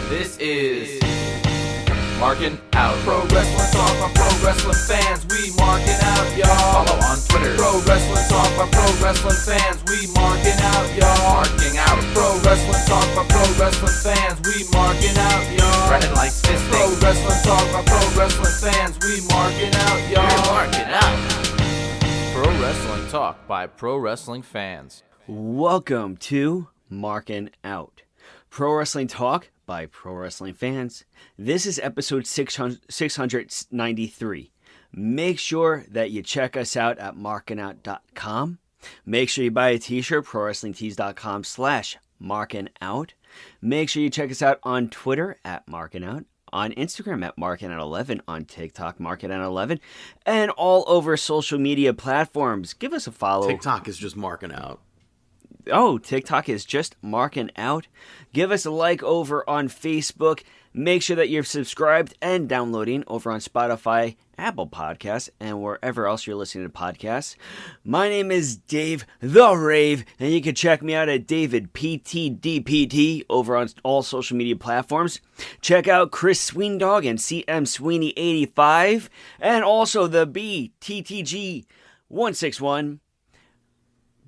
This is Markin Out. Pro Wrestling Talk by Pro Wrestling fans. We marking out, y'all. Follow on Twitter. Pro Wrestling Talk by Pro Wrestling fans. We marking out, y'all. Marking Out. Pro Wrestling Talk by Pro Wrestling fans. We marking out, y'all. Brennan likes fisting. Pro Wrestling Talk by Pro Wrestling fans. We marking out, y'all. We're marking out. Pro Wrestling Talk by Pro Wrestling fans. Welcome to Markin Out. Pro Wrestling Talk by Pro Wrestling fans. This is episode 693. Make sure that you check us out at markinout.com. Make sure you buy a t-shirt, prowrestlingtees.com/markinout. Make sure you check us out on Twitter at markinout, on Instagram at markinout11, on TikTok markinout11, and all over social media platforms. Give us a follow. TikTok is just marking out. Oh, TikTok is just marking out. Give us a like over on Facebook. Make sure that you're subscribed and downloading over on Spotify, Apple Podcasts, and wherever else you're listening to podcasts. My name is Dave the Rave, and you can check me out at DavidPTDPT over on all social media platforms. Check out Chris Sweendog and CM Sweeney85, and also the BTTG161.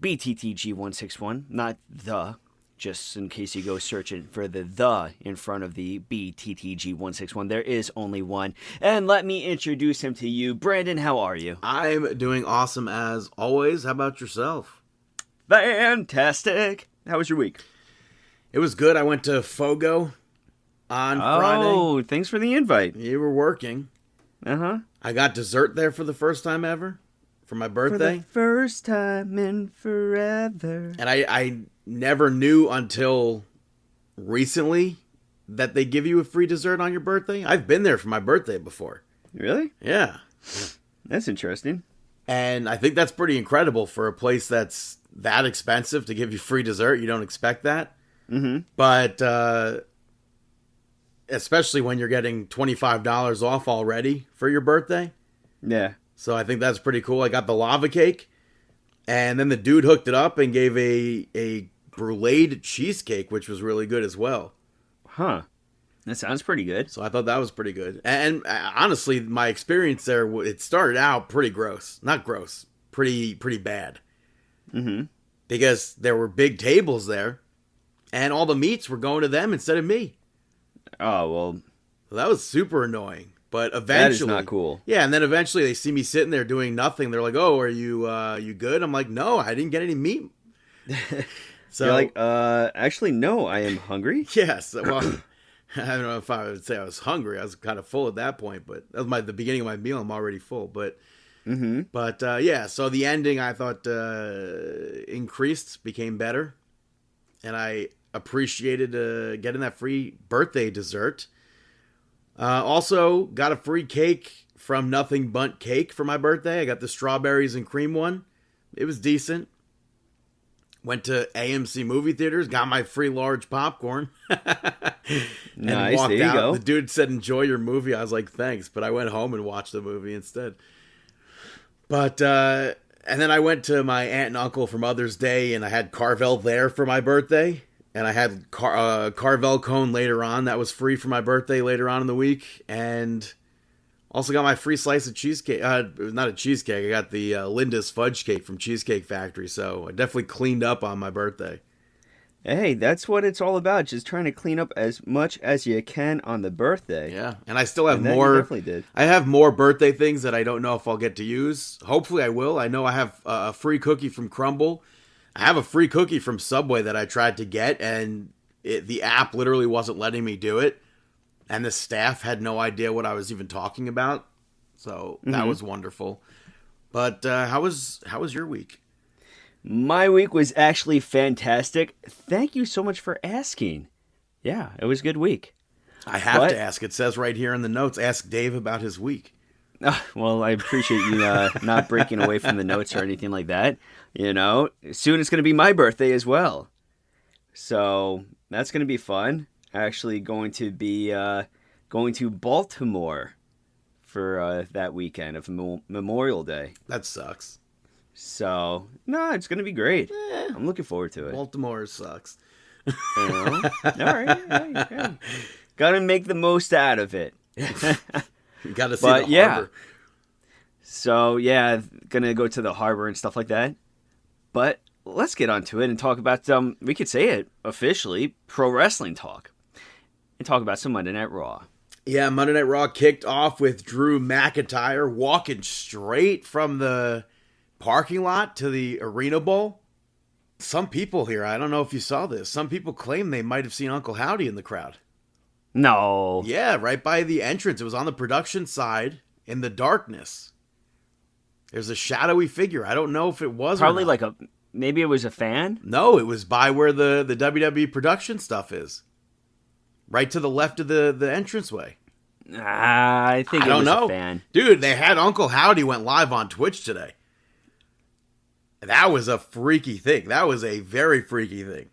BTTG161, not the, just in case you go searching for the in front of the BTTG161. There is only one. And let me introduce him to you. Brandon, how are you? I'm doing awesome as always. How about yourself? Fantastic. How was your week? It was good. I went to Fogo on Friday. Oh, thanks for the invite. You were working. Uh-huh. I got dessert there for the first time ever. For my birthday. For the first time in forever. And I never knew until recently that they give you a free dessert on your birthday. I've been there for my birthday before. Really? Yeah. That's interesting. And I think that's pretty incredible for a place that's that expensive to give you free dessert. You don't expect that. Mm-hmm. But especially when you're getting $25 off already for your birthday. Yeah. So I think that's pretty cool. I got the lava cake, and then the dude hooked it up and gave a bruleed cheesecake, which was really good as well. Huh. That sounds pretty good. So I thought that was pretty good. And honestly, my experience there, it started out pretty gross. Not gross. Pretty bad. Mm-hmm. Because there were big tables there, and all the meats were going to them instead of me. Oh, well. That was super annoying. But eventually, that is not cool. Yeah, and then eventually they see me sitting there doing nothing. They're like, "Oh, are you good?" I'm like, "No, I didn't get any meat." So you're like, actually, no, I am hungry. Yes. Well, I don't know if I would say I was hungry. I was kind of full at that point, but that was the beginning of my meal. I'm already full, but yeah. So the ending, I thought, became better, and I appreciated getting that free birthday dessert. Also got a free cake from Nothing But Cake for my birthday. I got the strawberries and cream one. It was decent. Went to AMC movie theaters, got my free large popcorn. Nice, walked there you out. go. The dude said, "Enjoy your movie." I was like, "Thanks," but I went home and watched the movie instead. But and then I went to my aunt and uncle for Mother's Day, and I had Carvel there for my birthday. And I had Carvel cone later on. That was free for my birthday later on in the week. And also got my free slice of cheesecake. It was not a cheesecake. I got the Linda's fudge cake from Cheesecake Factory. So I definitely cleaned up on my birthday. Hey, that's what it's all about. Just trying to clean up as much as you can on the birthday. Yeah. And I still have And that more. you definitely did. I have more birthday things that I don't know if I'll get to use. Hopefully I will. I know I have a free cookie from Crumble. I have a free cookie from Subway that I tried to get, and the app literally wasn't letting me do it, and the staff had no idea what I was even talking about, so that was wonderful. But how was your week? My week was actually fantastic. Thank you so much for asking. Yeah, it was a good week. I have to ask. It says right here in the notes, ask Dave about his week. Well, I appreciate you not breaking away from the notes or anything like that. You know, soon it's going to be my birthday as well. So that's going to be fun. Actually going to be going to Baltimore for that weekend of Memorial Day. That sucks. So, no, it's going to be great. I'm looking forward to it. Baltimore sucks. All right. Yeah. Gotta make the most out of it. You got to see the harbor. So, yeah, gonna go to the harbor and stuff like that. But let's get on to it and talk about, we could say it officially, pro wrestling talk. And talk about some Monday Night Raw. Yeah, Monday Night Raw kicked off with Drew McIntyre walking straight from the parking lot to the Arena Bowl. Some people here, I don't know if you saw this, some people claim they might have seen Uncle Howdy in the crowd. No. Yeah, right by the entrance. It was on the production side in the darkness. There's a shadowy figure. I don't know if it was probably like maybe it was a fan? No, it was by where the WWE production stuff is. Right to the left of the entranceway. I think it was a fan. Dude, they had Uncle Howdy went live on Twitch today. That was a freaky thing. That was a very freaky thing.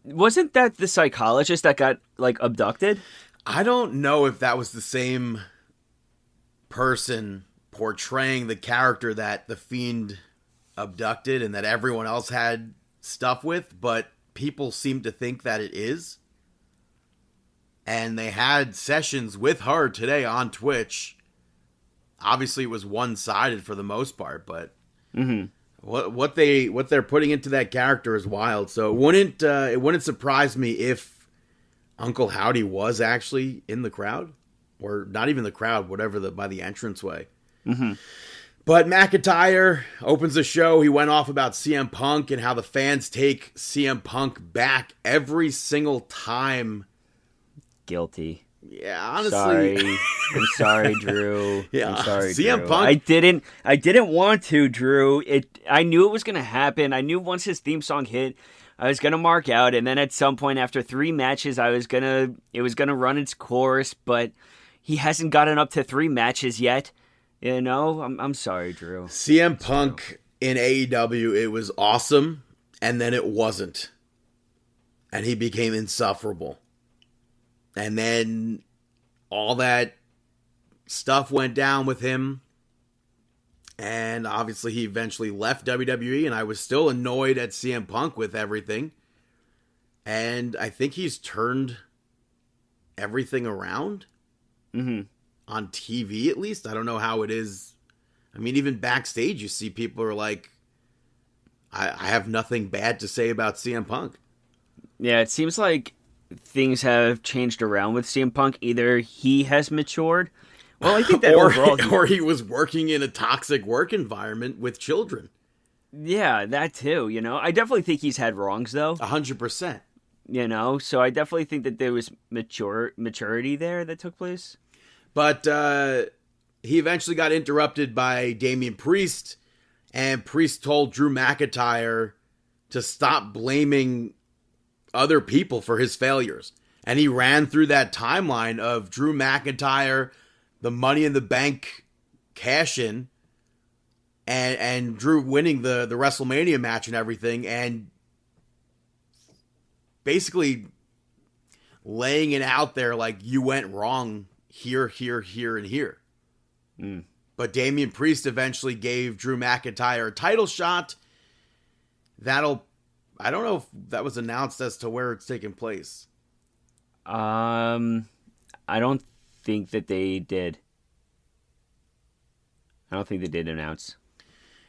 Wasn't that the psychologist that got, like, abducted? I don't know if that was the same person portraying the character that the Fiend abducted and that everyone else had stuff with, but people seem to think that it is. And they had sessions with her today on Twitch. Obviously, it was one-sided for the most part, but what they're putting into that character is wild. So it wouldn't surprise me if Uncle Howdy was actually in the crowd, or not even the crowd, whatever by the entranceway. But McIntyre opens the show. He went off about CM Punk and how the fans take CM Punk back every single time. Guilty. Yeah, honestly. Sorry. I'm sorry, Drew. Yeah, I'm sorry, CM Drew. Punk. I didn't want to, Drew. I knew it was going to happen. I knew once his theme song hit, I was going to mark out. And then at some point after 3 matches, it was going to run its course. But he hasn't gotten up to 3 matches yet. You know, I'm sorry, Drew. CM Punk in AEW, it was awesome. And then it wasn't. And he became insufferable. And then all that stuff went down with him. And obviously he eventually left WWE. And I was still annoyed at CM Punk with everything. And I think he's turned everything around. On TV, at least. I don't know how it is. I mean, even backstage, you see people are like, I have nothing bad to say about CM Punk. Yeah, it seems like things have changed around with CM Punk. Either he has matured. Well, I think that or he was working in a toxic work environment with children. Yeah, that too. You know, I definitely think he's had wrongs, though. 100%. You know, so I definitely think that there was maturity there that took place. But he eventually got interrupted by Damian Priest, and Priest told Drew McIntyre to stop blaming other people for his failures. And he ran through that timeline of Drew McIntyre, the Money in the Bank cash-in, and Drew winning the WrestleMania match and everything, and basically laying it out there like you went wrong here, here, here, and here. But Damian Priest eventually gave Drew McIntyre a title shot. I don't know if that was announced as to where it's taking place. I don't think that they did. I don't think they did announce.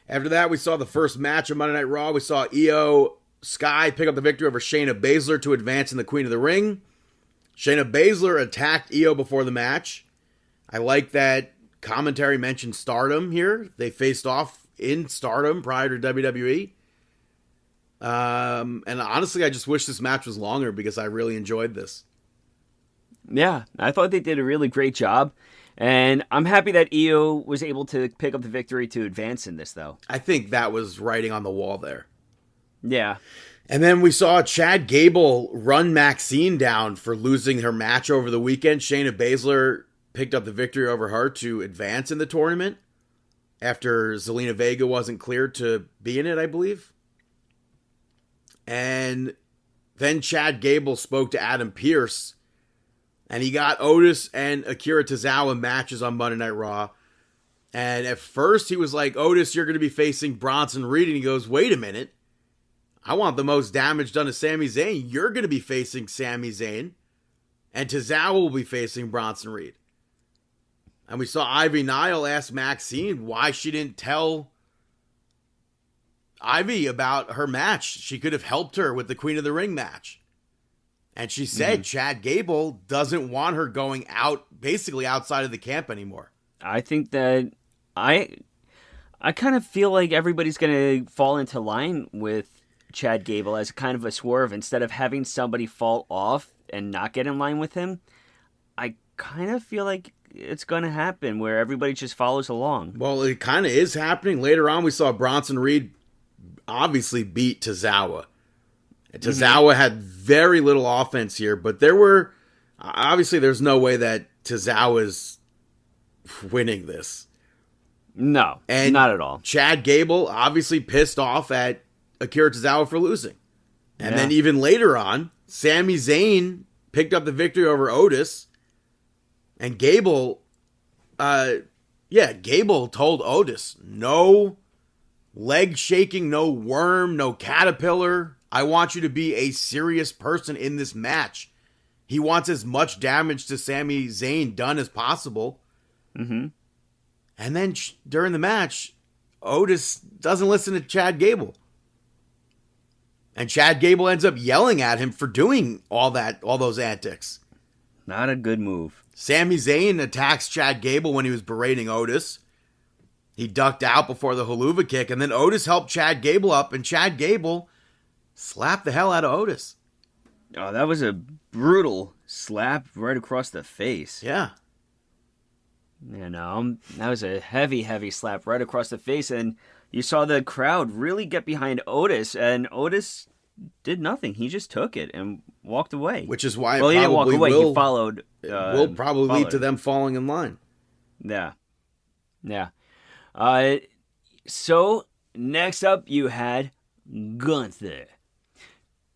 After that, we saw the first match of Monday Night Raw. We saw Io Sky pick up the victory over Shayna Baszler to advance in the Queen of the Ring. Shayna Baszler attacked Io before the match. I like that commentary mentioned Stardom here. They faced off in Stardom prior to WWE. And honestly, I just wish this match was longer because I really enjoyed this. Yeah, I thought they did a really great job. And I'm happy that Io was able to pick up the victory to advance in this, though. I think that was writing on the wall there. Yeah. And then we saw Chad Gable run Maxine down for losing her match over the weekend. Shayna Baszler picked up the victory over her to advance in the tournament after Zelina Vega wasn't cleared to be in it, I believe. And then Chad Gable spoke to Adam Pearce, and he got Otis and Akira Tozawa matches on Monday Night Raw. And at first he was like, Otis, you're going to be facing Bronson Reed. And he goes, wait a minute. I want the most damage done to Sami Zayn. You're going to be facing Sami Zayn. And Tozawa will be facing Bronson Reed. And we saw Ivy Nile ask Maxine why she didn't tell Ivy about her match. She could have helped her with the Queen of the Ring match. And she said Chad Gable doesn't want her going out, basically outside of the camp anymore. I think that I kind of feel like everybody's going to fall into line with Chad Gable as kind of a swerve. Instead of having somebody fall off and not get in line with him, I kind of feel like it's going to happen where everybody just follows along. Well, it kind of is happening. Later on, we saw Bronson Reed obviously beat Tozawa. Tozawa had very little offense here, but obviously there's no way that Tozawa's winning this. No, and not at all. Chad Gable obviously pissed off at Akira Tozawa for losing. And then even later on, Sami Zayn picked up the victory over Otis. And Gable told Otis, no leg shaking, no worm, no caterpillar. I want you to be a serious person in this match. He wants as much damage to Sami Zayn done as possible. Mm-hmm. And then during the match, Otis doesn't listen to Chad Gable. And Chad Gable ends up yelling at him for doing all those antics. Not a good move. Sami Zayn attacks Chad Gable when he was berating Otis. He ducked out before the haluva kick, and then Otis helped Chad Gable up, and Chad Gable slapped the hell out of Otis. Oh, that was a brutal slap right across the face. Yeah. That was a heavy, heavy slap right across the face, and you saw the crowd really get behind Otis, and Otis did nothing. He just took it and walked away. Which is why he didn't walk away. He followed. Will probably lead to them falling in line. Yeah. So next up, you had Gunther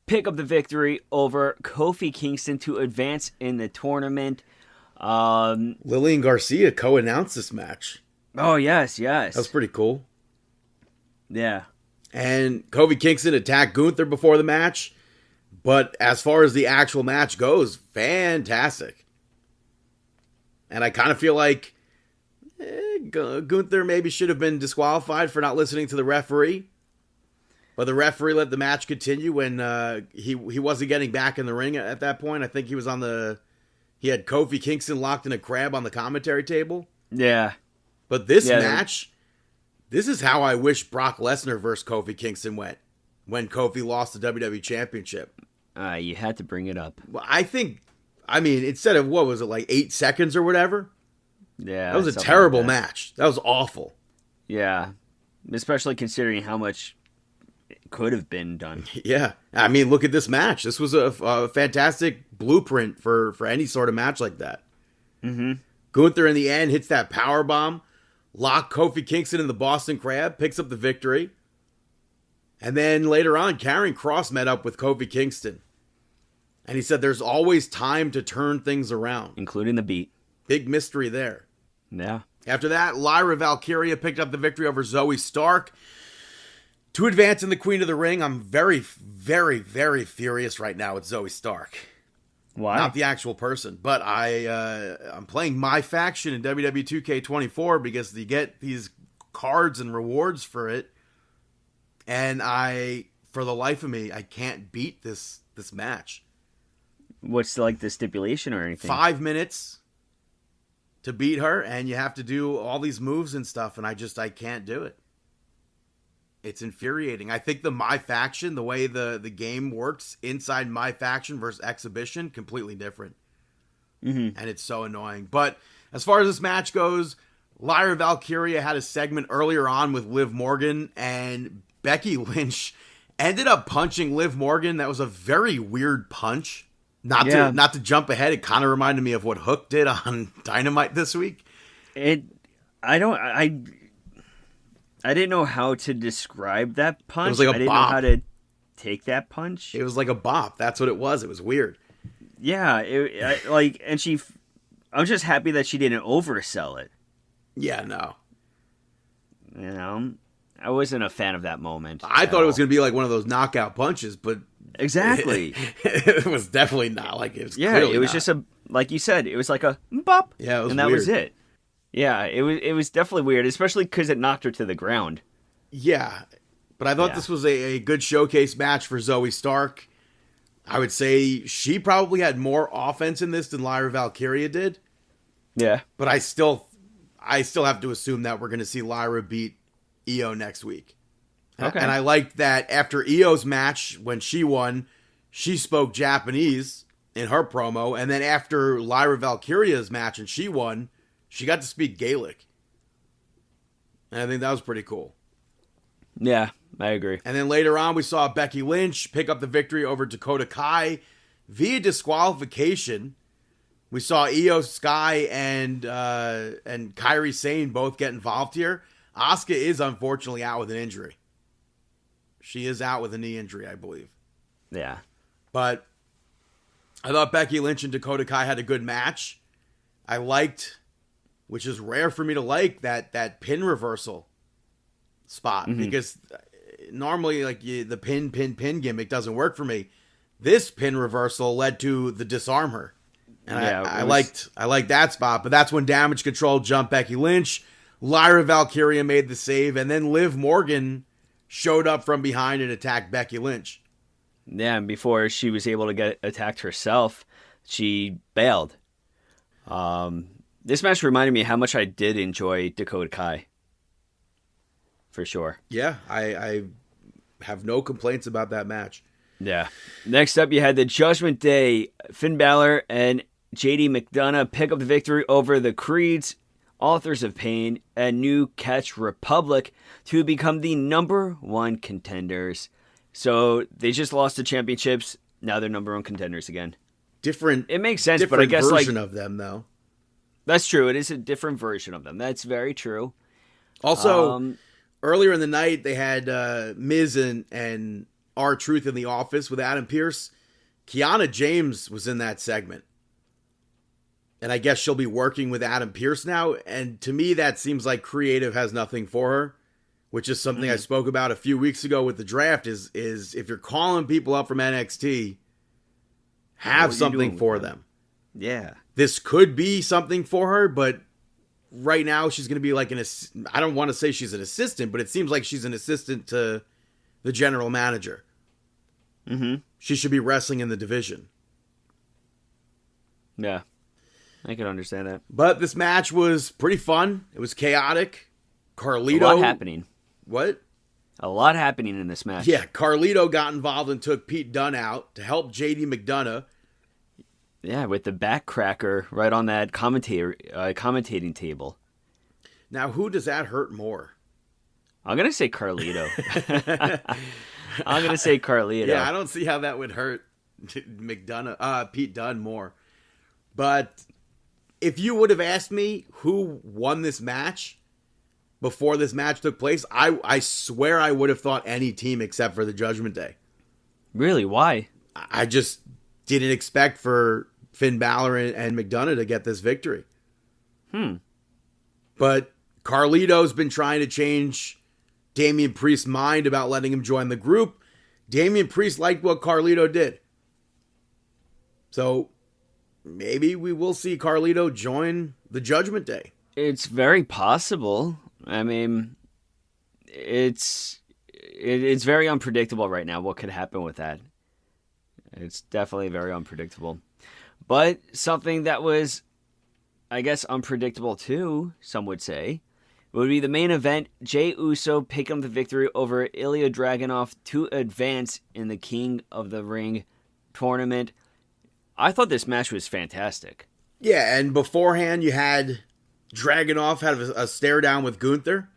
pick up the victory over Kofi Kingston to advance in the tournament. Lillian Garcia co-announced this match. Oh, yes. That was pretty cool. Yeah. And Kofi Kingston attacked Gunther before the match. But as far as the actual match goes, fantastic. And I kind of feel like Gunther maybe should have been disqualified for not listening to the referee. But the referee let the match continue when he wasn't getting back in the ring at that point. I think he was he had Kofi Kingston locked in a crab on the commentary table. Yeah. But this match, this is how I wish Brock Lesnar versus Kofi Kingston went when Kofi lost the WWE Championship. You had to bring it up. Well, instead of, 8 seconds or whatever? Yeah. That was a terrible match. That was awful. Yeah. Especially considering how much it could have been done. Yeah. Look at this match. This was a fantastic blueprint for any sort of match like that. Mm-hmm. Gunther in the end hits that powerbomb, locked Kofi Kingston in the Boston Crab, picks up the victory. And then later on, Karrion Kross met up with Kofi Kingston. And he said there's always time to turn things around. Including the beat. Big mystery there. Yeah. After that, Lyra Valkyria picked up the victory over Zoe Stark to advance in the Queen of the Ring. I'm very, very, very furious right now with Zoe Stark. Why? Not the actual person, but I'm playing my faction in WWE 2K24 because you get these cards and rewards for it. And for the life of me, I can't beat this match. What's the stipulation or anything? 5 minutes to beat her, and you have to do all these moves and stuff, and I can't do it. It's infuriating. I think the My Faction, the way the game works inside My Faction versus Exhibition, completely different. Mm-hmm. And it's so annoying. But as far as this match goes, Lyra Valkyria had a segment earlier on with Liv Morgan, and Becky Lynch ended up punching Liv Morgan. That was a very weird punch. Not to jump ahead, it kind of reminded me of what Hook did on Dynamite this week. I didn't know how to describe that punch. It was like a I didn't bop. know how to take that punch. It was like a bop. That's what it was. It was weird. Yeah, I'm just happy that she didn't oversell it. Yeah, no. I wasn't a fan of that moment. I thought it was going to be like one of those knockout punches, but exactly. It was definitely not like it was. Yeah, it was just like you said, it was like a bop. Yeah, it was and that weird. was it. Yeah, it was definitely weird, especially because it knocked her to the ground. Yeah, but I thought this was a good showcase match for Zoe Stark. I would say she probably had more offense in this than Lyra Valkyria did. Yeah. But I still have to assume that we're going to see Lyra beat Io next week. Okay. And I liked that after Io's match, when she won, she spoke Japanese in her promo. And then after Lyra Valkyria's match and she won, she got to speak Gaelic. And I think that was pretty cool. Yeah, I agree. And then later on, we saw Becky Lynch pick up the victory over Dakota Kai via disqualification. We saw Io Sky and Kairi Sane both get involved here. Asuka is unfortunately out with an injury. She is out with a knee injury, I believe. Yeah. But I thought Becky Lynch and Dakota Kai had a good match. I liked, which is rare for me to like, that pin reversal spot. Because normally like the pin gimmick doesn't work for me. This pin reversal led to the disarm her. And I liked that spot, but that's when Damage Control jumped Becky Lynch. Lyra Valkyria made the save, and then Liv Morgan showed up from behind and attacked Becky Lynch. Yeah, and before she was able to get attacked herself, she bailed. This match reminded me how much I did enjoy Dakota Kai. For sure. Yeah, I have no complaints about that match. Yeah. Next up, you had the Judgment Day. Finn Balor and JD McDonough pick up the victory over the Creeds, Authors of Pain, and New Catch Republic to become the number one contenders. So they just lost the championships. Now they're number one contenders again. It makes sense, but I guess version of them though. That's true. It is a different version of them. That's very true. Also, earlier in the night they had Miz and R-Truth in the office with Adam Pearce. Kiana James was in that segment. And I guess she'll be working with Adam Pearce now. And to me, that seems like creative has nothing for her, which is something I spoke about a few weeks ago with the draft is if you're calling people up from NXT, have something for them. Yeah. This could be something for her, but right now she's going to be like I don't want to say she's an assistant, but it seems like she's an assistant to the general manager. Mm-hmm. She should be wrestling in the division. Yeah. I can understand that. But this match was pretty fun. It was chaotic. Carlito. A lot happening. What? A lot happening in this match. Yeah, Carlito got involved and took Pete Dunne out to help JD McDonough. Yeah, with the back cracker right on that commentating table. Now, who does that hurt more? I'm going to say Carlito. I'm going to say Carlito. Yeah, I don't see how that would hurt Pete Dunne more. But if you would have asked me who won this match before this match took place, I swear I would have thought any team except for the Judgment Day. Really? Why? I just didn't expect for Finn Balor and McDonough to get this victory. But Carlito's been trying to change Damian Priest's mind about letting him join the group. Damian Priest liked what Carlito did. So maybe we will see Carlito join the Judgment Day. It's very possible. I mean, it's very unpredictable right now what could happen with that. It's definitely very unpredictable. But something that was, I guess, unpredictable too, some would say, would be the main event. Jey Uso picking up the victory over Ilya Dragunov to advance in the King of the Ring tournament. I thought this match was fantastic. Yeah, and beforehand you had Dragunov have a stare down with Gunther.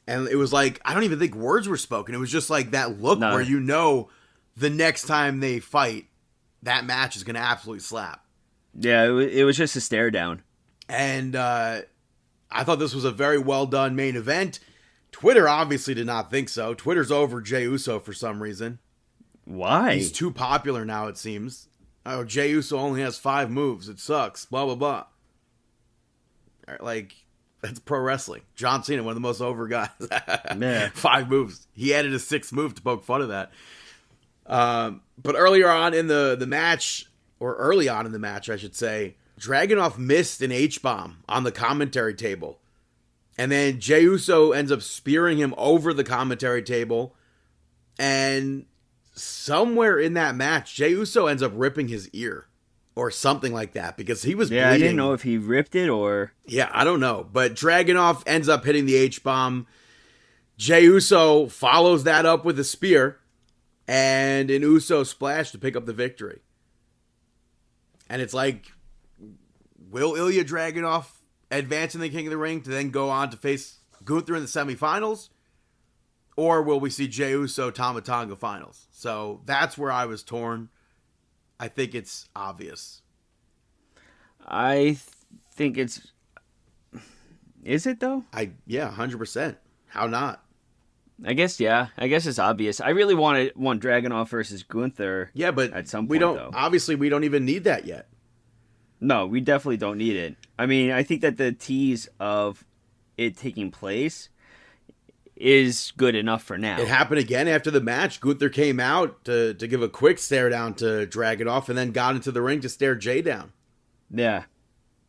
And it was like, I don't even think words were spoken. It was just like that look where you know the next time they fight, that match is going to absolutely slap. Yeah, it was just a stare down. And I thought this was a very well done main event. Twitter obviously did not think so. Twitter's over Jey Uso for some reason. Why? He's too popular now, it seems. Oh, Jey Uso only has 5 moves. It sucks. Blah, blah, blah. Like, That's pro wrestling. John Cena, one of the most over guys. Yeah. 5 moves. He added a 6th move to poke fun of that. But earlier on in the match, or early on in the match, I should say, Dragunov missed an H-bomb on the commentary table. And then Jey Uso ends up spearing him over the commentary table. And somewhere in that match, Jey Uso ends up ripping his ear. Or something like that, because he was bleeding. I didn't know if he ripped it or... Yeah, I don't know. But Dragunov ends up hitting the H-bomb. Jey Uso follows that up with a spear. And an Uso splash to pick up the victory. And it's like, will Ilya Dragunov advance in the King of the Ring to then go on to face Gunther in the semifinals? Or will we see Jey Uso Tama Tonga finals? So that's where I was torn. I think it's obvious. I think it's... Is it, though? Yeah, 100%. How not? I guess, yeah. I guess it's obvious. I really want Dragunov versus Gunther. Yeah, but at some point, we don't. though. Obviously, we don't even need that yet. No, we definitely don't need it. I mean, I think that the tease of it taking place is good enough for now. It happened again after the match. Gunther came out to give a quick stare down to Dragunov and then got into the ring to stare Jey down. Yeah.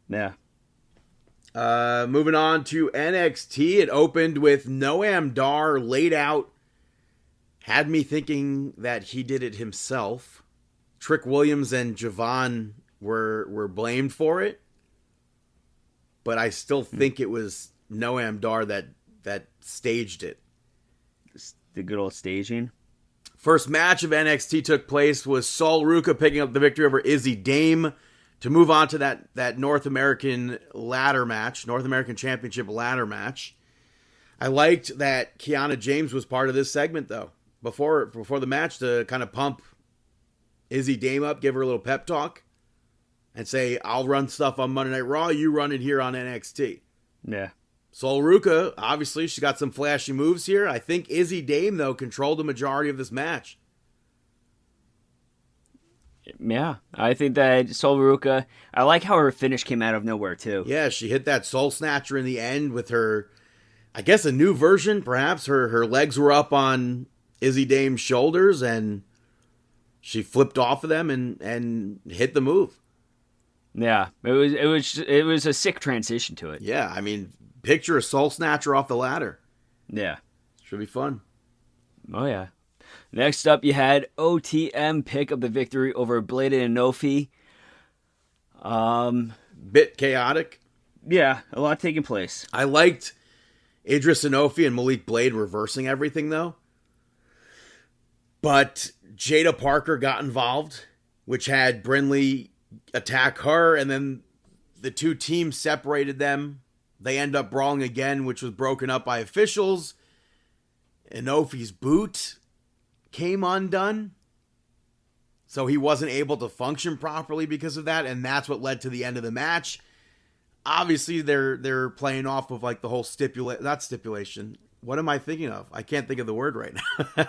Yeah. Moving on to NXT. It opened with Noam Dar laid out. Had me thinking that he did it himself. Trick Williams and Javon were blamed for it. But I still think it was Noam Dar that staged it. The good old staging. First match of NXT took place was Sol Ruca picking up the victory over Izzy Dame to move on to that North American ladder match, North American Championship ladder match. I liked that Kiana James was part of this segment, though, before the match, to kind of pump Izzy Dame up, give her a little pep talk, and say, I'll run stuff on Monday Night Raw, you run it here on NXT. Yeah. Sol Ruca, obviously, she's got some flashy moves here. I think Izzy Dame, though, controlled the majority of this match. Yeah, I think that Sol Ruca, I like how her finish came out of nowhere, too. Yeah, she hit that Soul Snatcher in the end with her, I guess, a new version, perhaps. Her legs were up on Izzy Dame's shoulders, and she flipped off of them and hit the move. Yeah, it was a sick transition to it. Yeah, I mean, picture a Soul Snatcher off the ladder. Yeah. Should be fun. Oh, yeah. Next up, you had OTM pick up the victory over Bladed and Nofi. Bit chaotic. Yeah, a lot taking place. I liked Idris Inofi and Malik Blade reversing everything, though. But Jada Parker got involved, which had Brindley attack her, and then the two teams separated them. They end up brawling again, which was broken up by officials. Inofi's boot came undone, so he wasn't able to function properly because of that, and that's what led to the end of the match. Obviously, they're playing off of like the whole stipulation. What am I thinking of? I can't think of the word right now.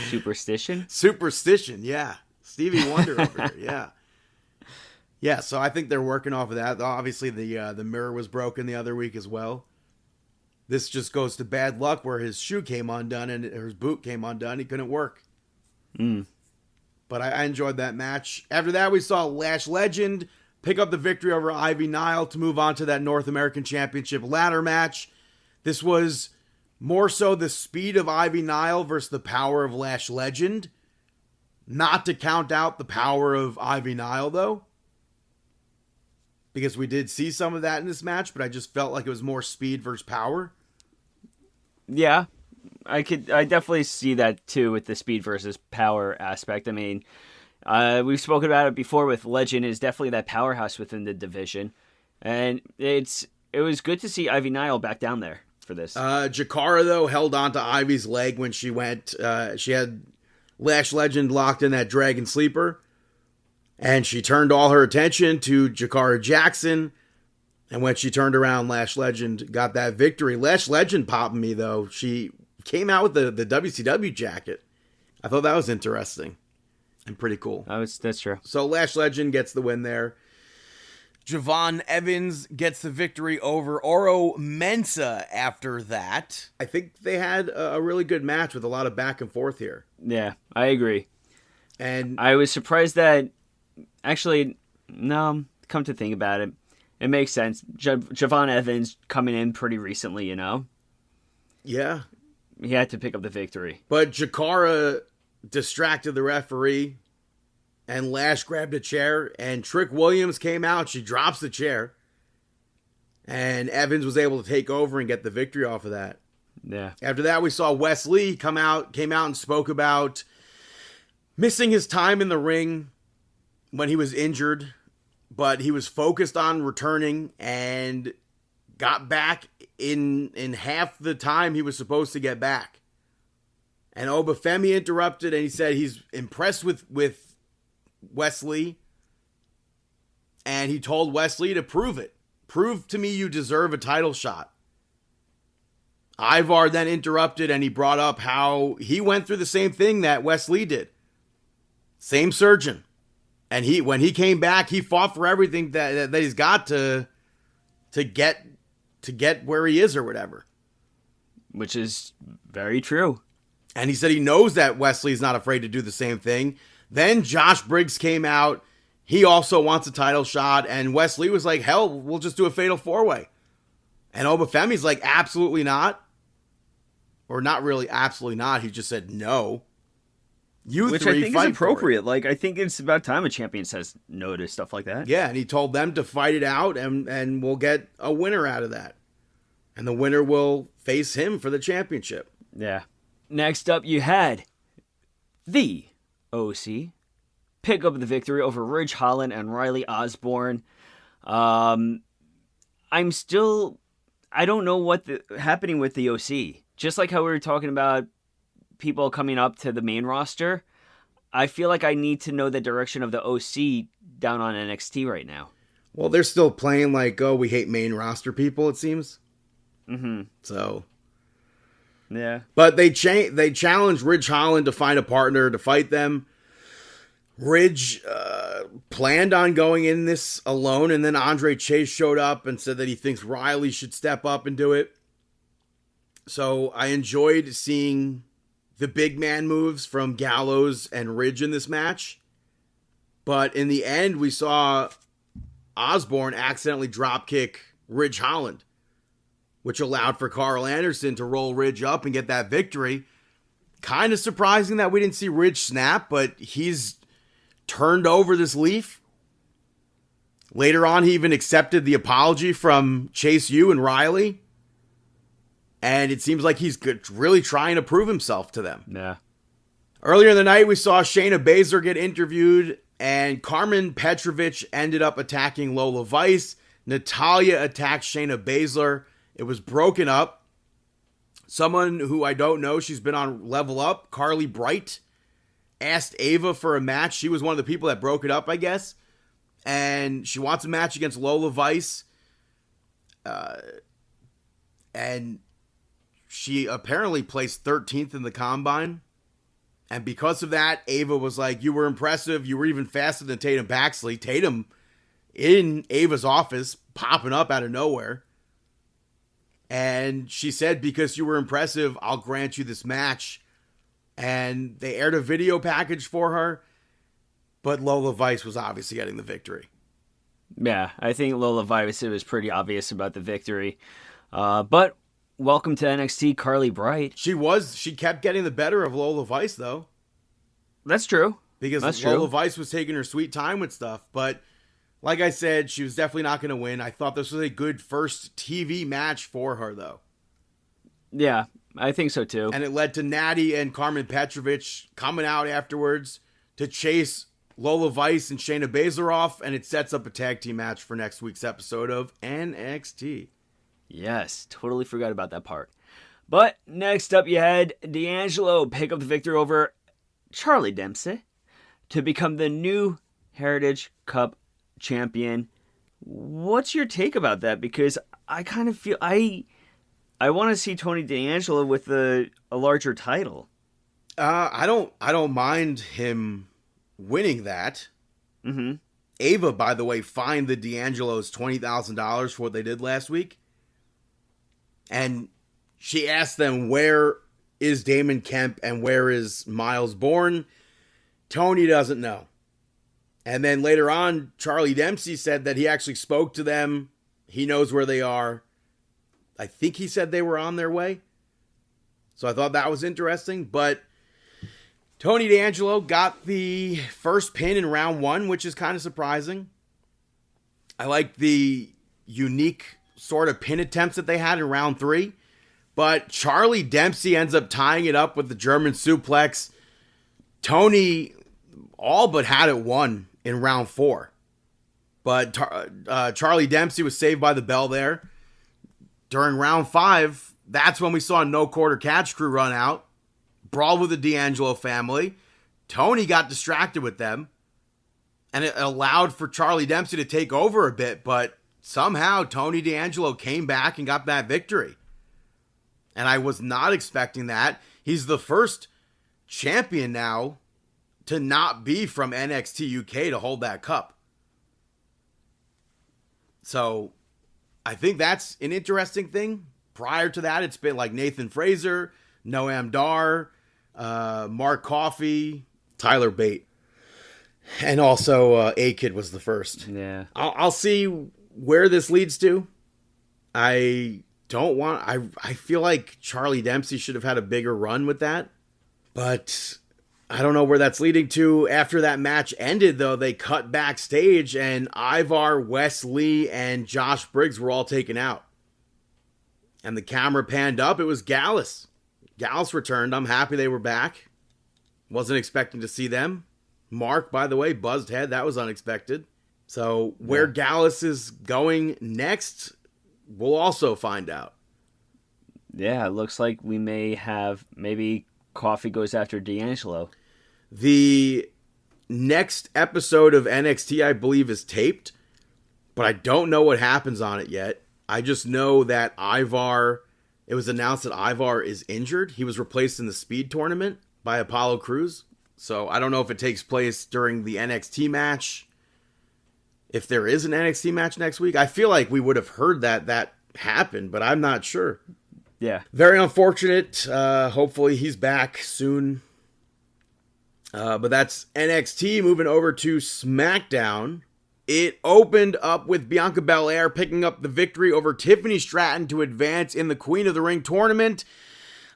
Superstition? Superstition, yeah. Stevie Wonder over here, yeah. Yeah, so I think they're working off of that. Obviously, the mirror was broken the other week as well. This just goes to bad luck where his shoe came undone and his boot came undone. He couldn't work. But I enjoyed that match. After that, we saw Lash Legend pick up the victory over Ivy Nile to move on to that North American Championship ladder match. This was more so the speed of Ivy Nile versus the power of Lash Legend. Not to count out the power of Ivy Nile, though, because we did see some of that in this match, but I just felt like it was more speed versus power. Yeah, I definitely see that too with the speed versus power aspect. I mean, we've spoken about it before with Legend is definitely that powerhouse within the division, and it was good to see Ivy Nile back down there for this. Jakara, though, held on to Ivy's leg when she went. She had Lash Legend locked in that Dragon Sleeper, and she turned all her attention to Jakara Jackson. And when she turned around, Lash Legend got that victory. Lash Legend popped me, though. She came out with the WCW jacket. I thought that was interesting and pretty cool. That's true. So Lash Legend gets the win there. Javon Evans gets the victory over Oro Mensah after that. I think they had a really good match with a lot of back and forth here. Yeah, I agree. And I was surprised that, actually, no, come to think about it, it makes sense. Javon Evans coming in pretty recently, you know? yeah, He had to pick up the victory. but Jakara distracted the referee, and Lash grabbed a chair, and Trick Williams came out. She drops the chair, and Evans was able to take over and get the victory off of that. Yeah. After that, we saw Wes Lee came out and spoke about missing his time in the ring when he was injured, but he was focused on returning and got back in half the time he was supposed to get back. And Obafemi interrupted, and he said he's impressed with Wes Lee, and he told Wes Lee to prove it. Prove to me you deserve a title shot. Ivar then interrupted, and he brought up how he went through the same thing that Wes Lee did. Same surgeon. And when he came back, he fought for everything that he's got to get where he is or whatever. Which is very true. And he said he knows that Wesley's not afraid to do the same thing. Then Josh Briggs came out. He also wants a title shot. And Wesley was like, hell, we'll just do a fatal four-way. And Obafemi's like, absolutely not. Or not really absolutely not. He just said no. You Which three I think fight is for it. appropriate. Like, I think it's about time a champion says no to stuff like that. Yeah, and he told them to fight it out, and we'll get a winner out of that. And the winner will face him for the championship. Yeah. Next up, you had the OC pick up the victory over Ridge Holland and Riley Osborne. I don't know what happening with the OC. Just like how we were talking about people coming up to the main roster, I feel like I need to know the direction of the OC down on NXT right now. Well, they're still playing like, oh, we hate main roster people, it seems. Mm-hmm. So, yeah. but they challenged Ridge Holland to find a partner to fight them. Ridge planned on going in this alone, and then Andre Chase showed up and said that he thinks Riley should step up and do it. So I enjoyed seeing the big man moves from Gallows and Ridge in this match. But in the end, we saw Osborne accidentally dropkick Ridge Holland, which allowed for Carl Anderson to roll Ridge up and get that victory. Kind of surprising that we didn't see Ridge snap, but he's turned over this leaf. Later on, he even accepted the apology from Chase U and Riley. And it seems like he's really trying to prove himself to them. Yeah. Earlier in the night, we saw Shayna Baszler get interviewed, and Carmen Petrovich ended up attacking Lola Vice. Natalya attacked Shayna Baszler. It was broken up. Someone who I don't know, she's been on Level Up, Carly Bright, asked Ava for a match. She was one of the people that broke it up, I guess. And she wants a match against Lola Vice. And she apparently placed 13th in the Combine. And because of that, Ava was like, you were impressive. You were even faster than Tatum Paxley. Tatum in Ava's office, popping up out of nowhere. And she said, because you were impressive, I'll grant you this match. And they aired a video package for her. But Lola Vice was obviously getting the victory. Yeah, I think Lola Vice, it was pretty obvious about the victory. But welcome to NXT, Carly Bright. She kept getting the better of Lola Vice, though. That's true. Because Lola Vice was taking her sweet time with stuff. But like I said, she was definitely not going to win. I thought this was a good first TV match for her, though. Yeah, I think so, too. And it led to Natty and Carmen Petrovich coming out afterwards to chase Lola Vice and Shayna Baszler off. And it sets up a tag team match for next week's episode of NXT. Yes, totally forgot about that part. But next up, you had D'Angelo pick up the victory over Charlie Dempsey to become the new Heritage Cup champion. What's your take about that? Because I kind of feel I want to see Tony D'Angelo with a larger title. I don't mind him winning that. Mm-hmm. Ava, by the way, fined the D'Angelos $20,000 for what they did last week. And she asked them, where is Damon Kemp and where is Miles Bourne? Tony doesn't know. And then later on, Charlie Dempsey said that he actually spoke to them. He knows where they are. I think he said they were on their way. So I thought that was interesting. But Tony D'Angelo got the first pin in round 1, which is kind of surprising. I like the unique sort of pin attempts that they had in round 3. But Charlie Dempsey ends up tying it up with the German suplex. Tony all but had it won in round 4. But Charlie Dempsey was saved by the bell there. During round 5, that's when we saw No Quarter Catch Crew run out. Brawl with the D'Angelo family. Tony got distracted with them. And it allowed for Charlie Dempsey to take over a bit. But somehow Tony D'Angelo came back and got that victory. And I was not expecting that. He's the first champion now to not be from NXT UK to hold that cup. So I think that's an interesting thing. Prior to that, it's been like Nathan Fraser, Noam Dar, Mark Coffey, Tyler Bate. And also A-Kid was the first. Yeah. I'll see where this leads to. I feel like Charlie Dempsey should have had a bigger run with that. But I don't know where that's leading to. After that match ended, though, they cut backstage and Ivar, Wes Lee, and Josh Briggs were all taken out. And the camera panned up. It was Gallus. Gallus returned. I'm happy they were back. Wasn't expecting to see them. Mark, by the way, buzzed head. That was unexpected. So where Gallus is going next, we'll also find out. Yeah, it looks like we may have maybe Coffee goes after D'Angelo. The next episode of NXT, I believe, is taped, but I don't know what happens on it yet. I just know that it was announced that Ivar is injured. He was replaced in the Speed tournament by Apollo Crews. So I don't know if it takes place during the NXT match. If there is an NXT match next week, I feel like we would have heard that happened, but I'm not sure. Yeah. Very unfortunate. Hopefully he's back soon. But that's NXT. Moving over to SmackDown. It opened up with Bianca Belair picking up the victory over Tiffany Stratton to advance in the Queen of the Ring tournament.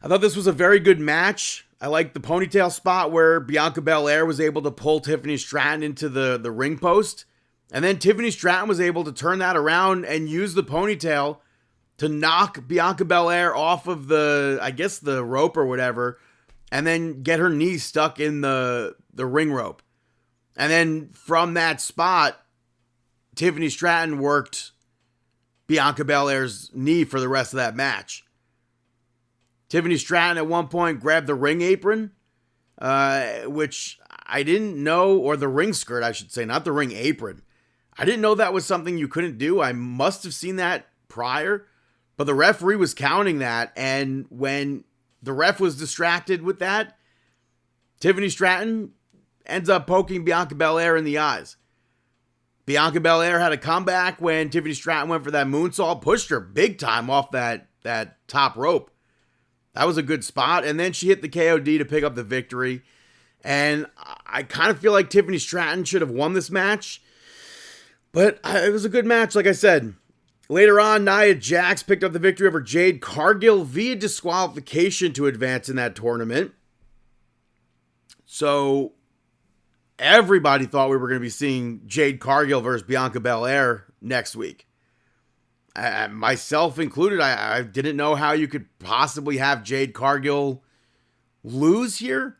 I thought this was a very good match. I liked the ponytail spot where Bianca Belair was able to pull Tiffany Stratton into the ring post. And then Tiffany Stratton was able to turn that around and use the ponytail to knock Bianca Belair off of the rope or whatever, and then get her knee stuck in the ring rope. And then from that spot, Tiffany Stratton worked Bianca Belair's knee for the rest of that match. Tiffany Stratton at one point grabbed the ring apron, which I didn't know, or the ring skirt, I should say, not the ring apron. I didn't know that was something you couldn't do. I must have seen that prior, but the referee was counting that, and when the ref was distracted with that, Tiffany Stratton ends up poking Bianca Belair in the eyes. Bianca Belair had a comeback when Tiffany Stratton went for that moonsault, pushed her big time off that top rope. That was a good spot, and then she hit the KOD to pick up the victory, and I kind of feel like Tiffany Stratton should have won this match, but it was a good match, like I said. Later on, Nia Jax picked up the victory over Jade Cargill via disqualification to advance in that tournament. So everybody thought we were going to be seeing Jade Cargill versus Bianca Belair next week. Myself included, I didn't know how you could possibly have Jade Cargill lose here.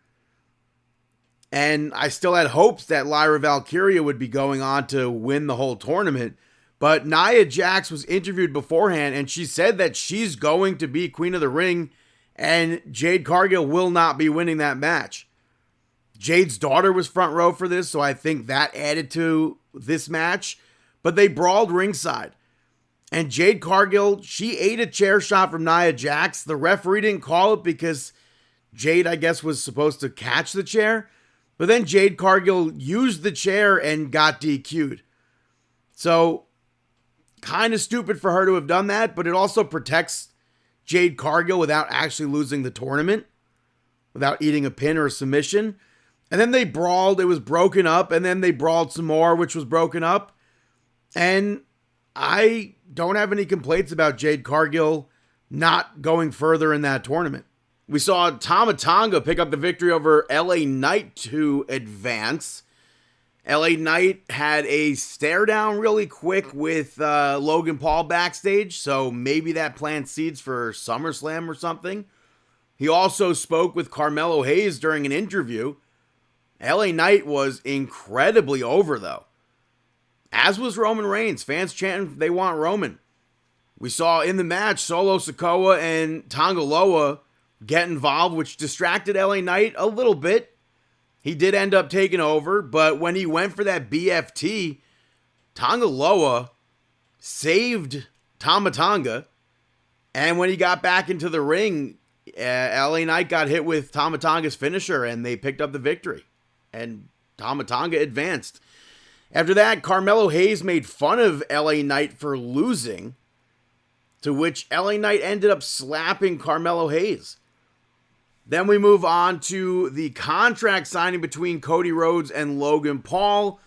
And I still had hopes that Lyra Valkyria would be going on to win the whole tournament. But Nia Jax was interviewed beforehand, and she said that she's going to be Queen of the Ring, and Jade Cargill will not be winning that match. Jade's daughter was front row for this, so I think that added to this match. But they brawled ringside. And Jade Cargill, she ate a chair shot from Nia Jax. The referee didn't call it because Jade, I guess, was supposed to catch the chair. But then Jade Cargill used the chair and got DQ'd. So, kind of stupid for her to have done that, but it also protects Jade Cargill without actually losing the tournament, without eating a pin or a submission. And then they brawled. It was broken up, and then they brawled some more, which was broken up. And I don't have any complaints about Jade Cargill not going further in that tournament. We saw Tama Tonga pick up the victory over LA Knight to advance. LA Knight had a stare down really quick with Logan Paul backstage, so maybe that plants seeds for SummerSlam or something. He also spoke with Carmelo Hayes during an interview. LA Knight was incredibly over, though. As was Roman Reigns. Fans chanting they want Roman. We saw in the match Solo Sikoa and Tonga Loa get involved, which distracted LA Knight a little bit. He did end up taking over, but when he went for that BFT, Tonga Loa saved Tama Tonga. And when he got back into the ring, LA Knight got hit with Tama Tonga's finisher, and they picked up the victory. And Tama Tonga advanced. After that, Carmelo Hayes made fun of LA Knight for losing, to which LA Knight ended up slapping Carmelo Hayes. Then we move on to the contract signing between Cody Rhodes and Logan Paul.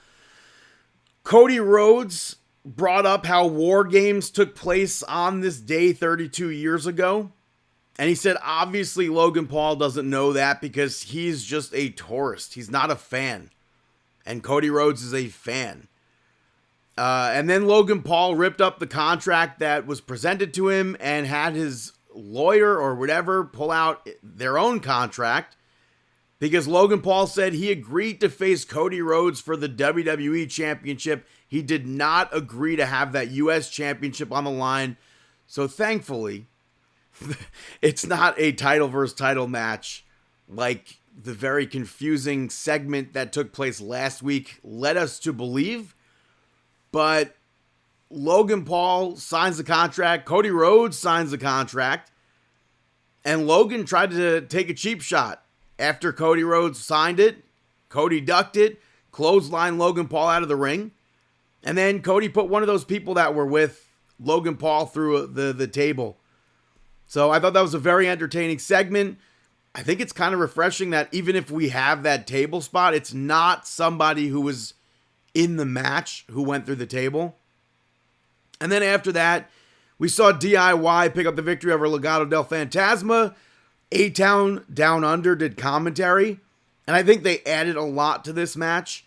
Cody Rhodes brought up how War Games took place on this day 32 years ago. And he said, obviously, Logan Paul doesn't know that because he's just a tourist. He's not a fan. And Cody Rhodes is a fan. And then Logan Paul ripped up the contract that was presented to him and had his lawyer or whatever pull out their own contract because Logan Paul said he agreed to face Cody Rhodes for the WWE Championship. He did not agree to have that US Championship on the line. So thankfully, it's not a title versus title match like the very confusing segment that took place last week led us to believe. But Logan Paul signs the contract. Cody Rhodes signs the contract. And Logan tried to take a cheap shot. After Cody Rhodes signed it, Cody ducked it, clotheslined Logan Paul out of the ring. And then Cody put one of those people that were with Logan Paul through the table. So I thought that was a very entertaining segment. I think it's kind of refreshing that even if we have that table spot, it's not somebody who was in the match who went through the table. And then after that, we saw DIY pick up the victory over Legado del Fantasma. A-Town Down Under did commentary. And I think they added a lot to this match.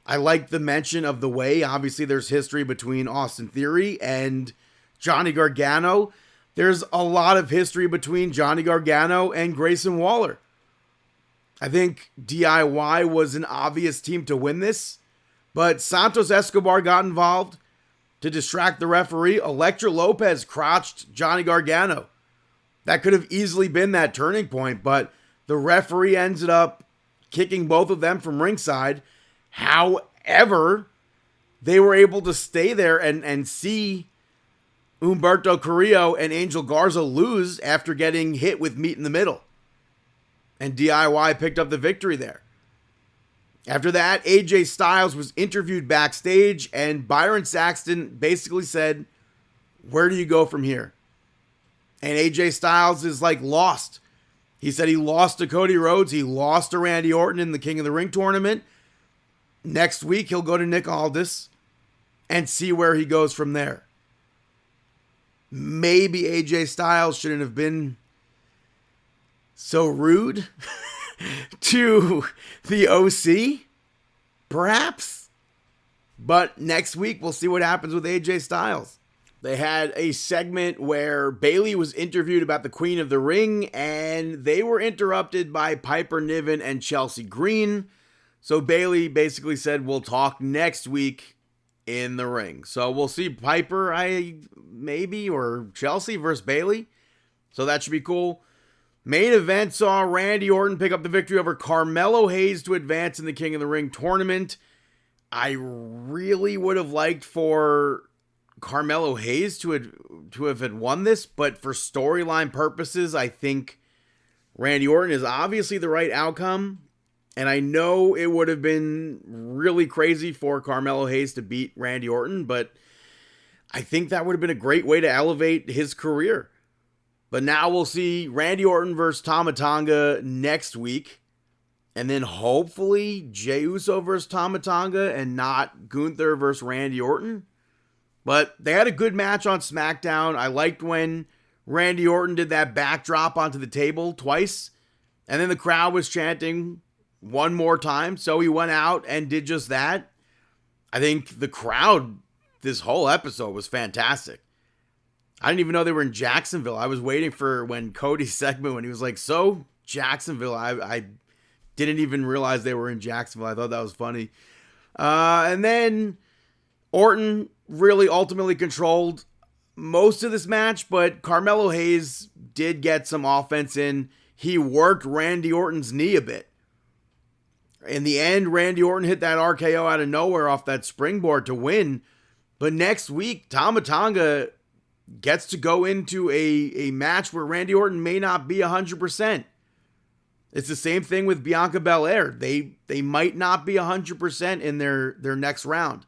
I like the mention of the way. Obviously, there's history between Austin Theory and Johnny Gargano. There's a lot of history between Johnny Gargano and Grayson Waller. I think DIY was an obvious team to win this. But Santos Escobar got involved to distract the referee. Elektra Lopez crotched Johnny Gargano. That could have easily been that turning point, but the referee ended up kicking both of them from ringside. However, they were able to stay there and see Humberto Carrillo and Angel Garza lose after getting hit with meat in the middle. And DIY picked up the victory there. After that, AJ Styles was interviewed backstage, and Byron Saxton basically said, where do you go from here? And AJ Styles is like lost. He said he lost to Cody Rhodes. He lost to Randy Orton in the King of the Ring tournament. Next week, he'll go to Nick Aldis and see where he goes from there. Maybe AJ Styles shouldn't have been so rude to the OC, perhaps. But next week, we'll see what happens with AJ Styles. They had a segment where Bayley was interviewed about the Queen of the Ring, and they were interrupted by Piper Niven and Chelsea Green. So Bayley basically said, we'll talk next week in the ring. So we'll see Piper, maybe, or Chelsea versus Bayley. So that should be cool. Main event saw Randy Orton pick up the victory over Carmelo Hayes to advance in the King of the Ring tournament. I really would have liked for Carmelo Hayes to have won this, but for storyline purposes, I think Randy Orton is obviously the right outcome. And I know it would have been really crazy for Carmelo Hayes to beat Randy Orton, but I think that would have been a great way to elevate his career. But now we'll see Randy Orton versus Tama Tonga next week. And then hopefully Jey Uso versus Tama Tonga and not Gunther versus Randy Orton. But they had a good match on SmackDown. I liked when Randy Orton did that backdrop onto the table twice. And then the crowd was chanting one more time. So he went out and did just that. I think the crowd this whole episode was fantastic. I didn't even know they were in Jacksonville. I was waiting for when Cody's segment when he was like, so Jacksonville. I didn't even realize they were in Jacksonville. I thought that was funny. And then Orton really ultimately controlled most of this match, but Carmelo Hayes did get some offense in. He worked Randy Orton's knee a bit. In the end, Randy Orton hit that RKO out of nowhere off that springboard to win. But next week, Tama Tonga gets to go into a match where Randy Orton may not be 100%. It's the same thing with Bianca Belair. They might not be 100% in their next round.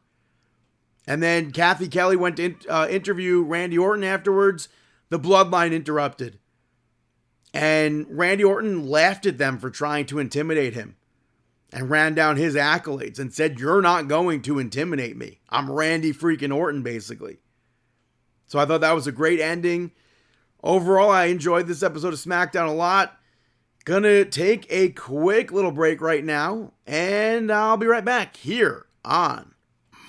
And then Kathy Kelly went to interview Randy Orton afterwards. The bloodline interrupted. And Randy Orton laughed at them for trying to intimidate him. And ran down his accolades and said, you're not going to intimidate me. I'm Randy freaking Orton, basically. So I thought that was a great ending. Overall, I enjoyed this episode of SmackDown a lot. Gonna take a quick little break right now, and I'll be right back here on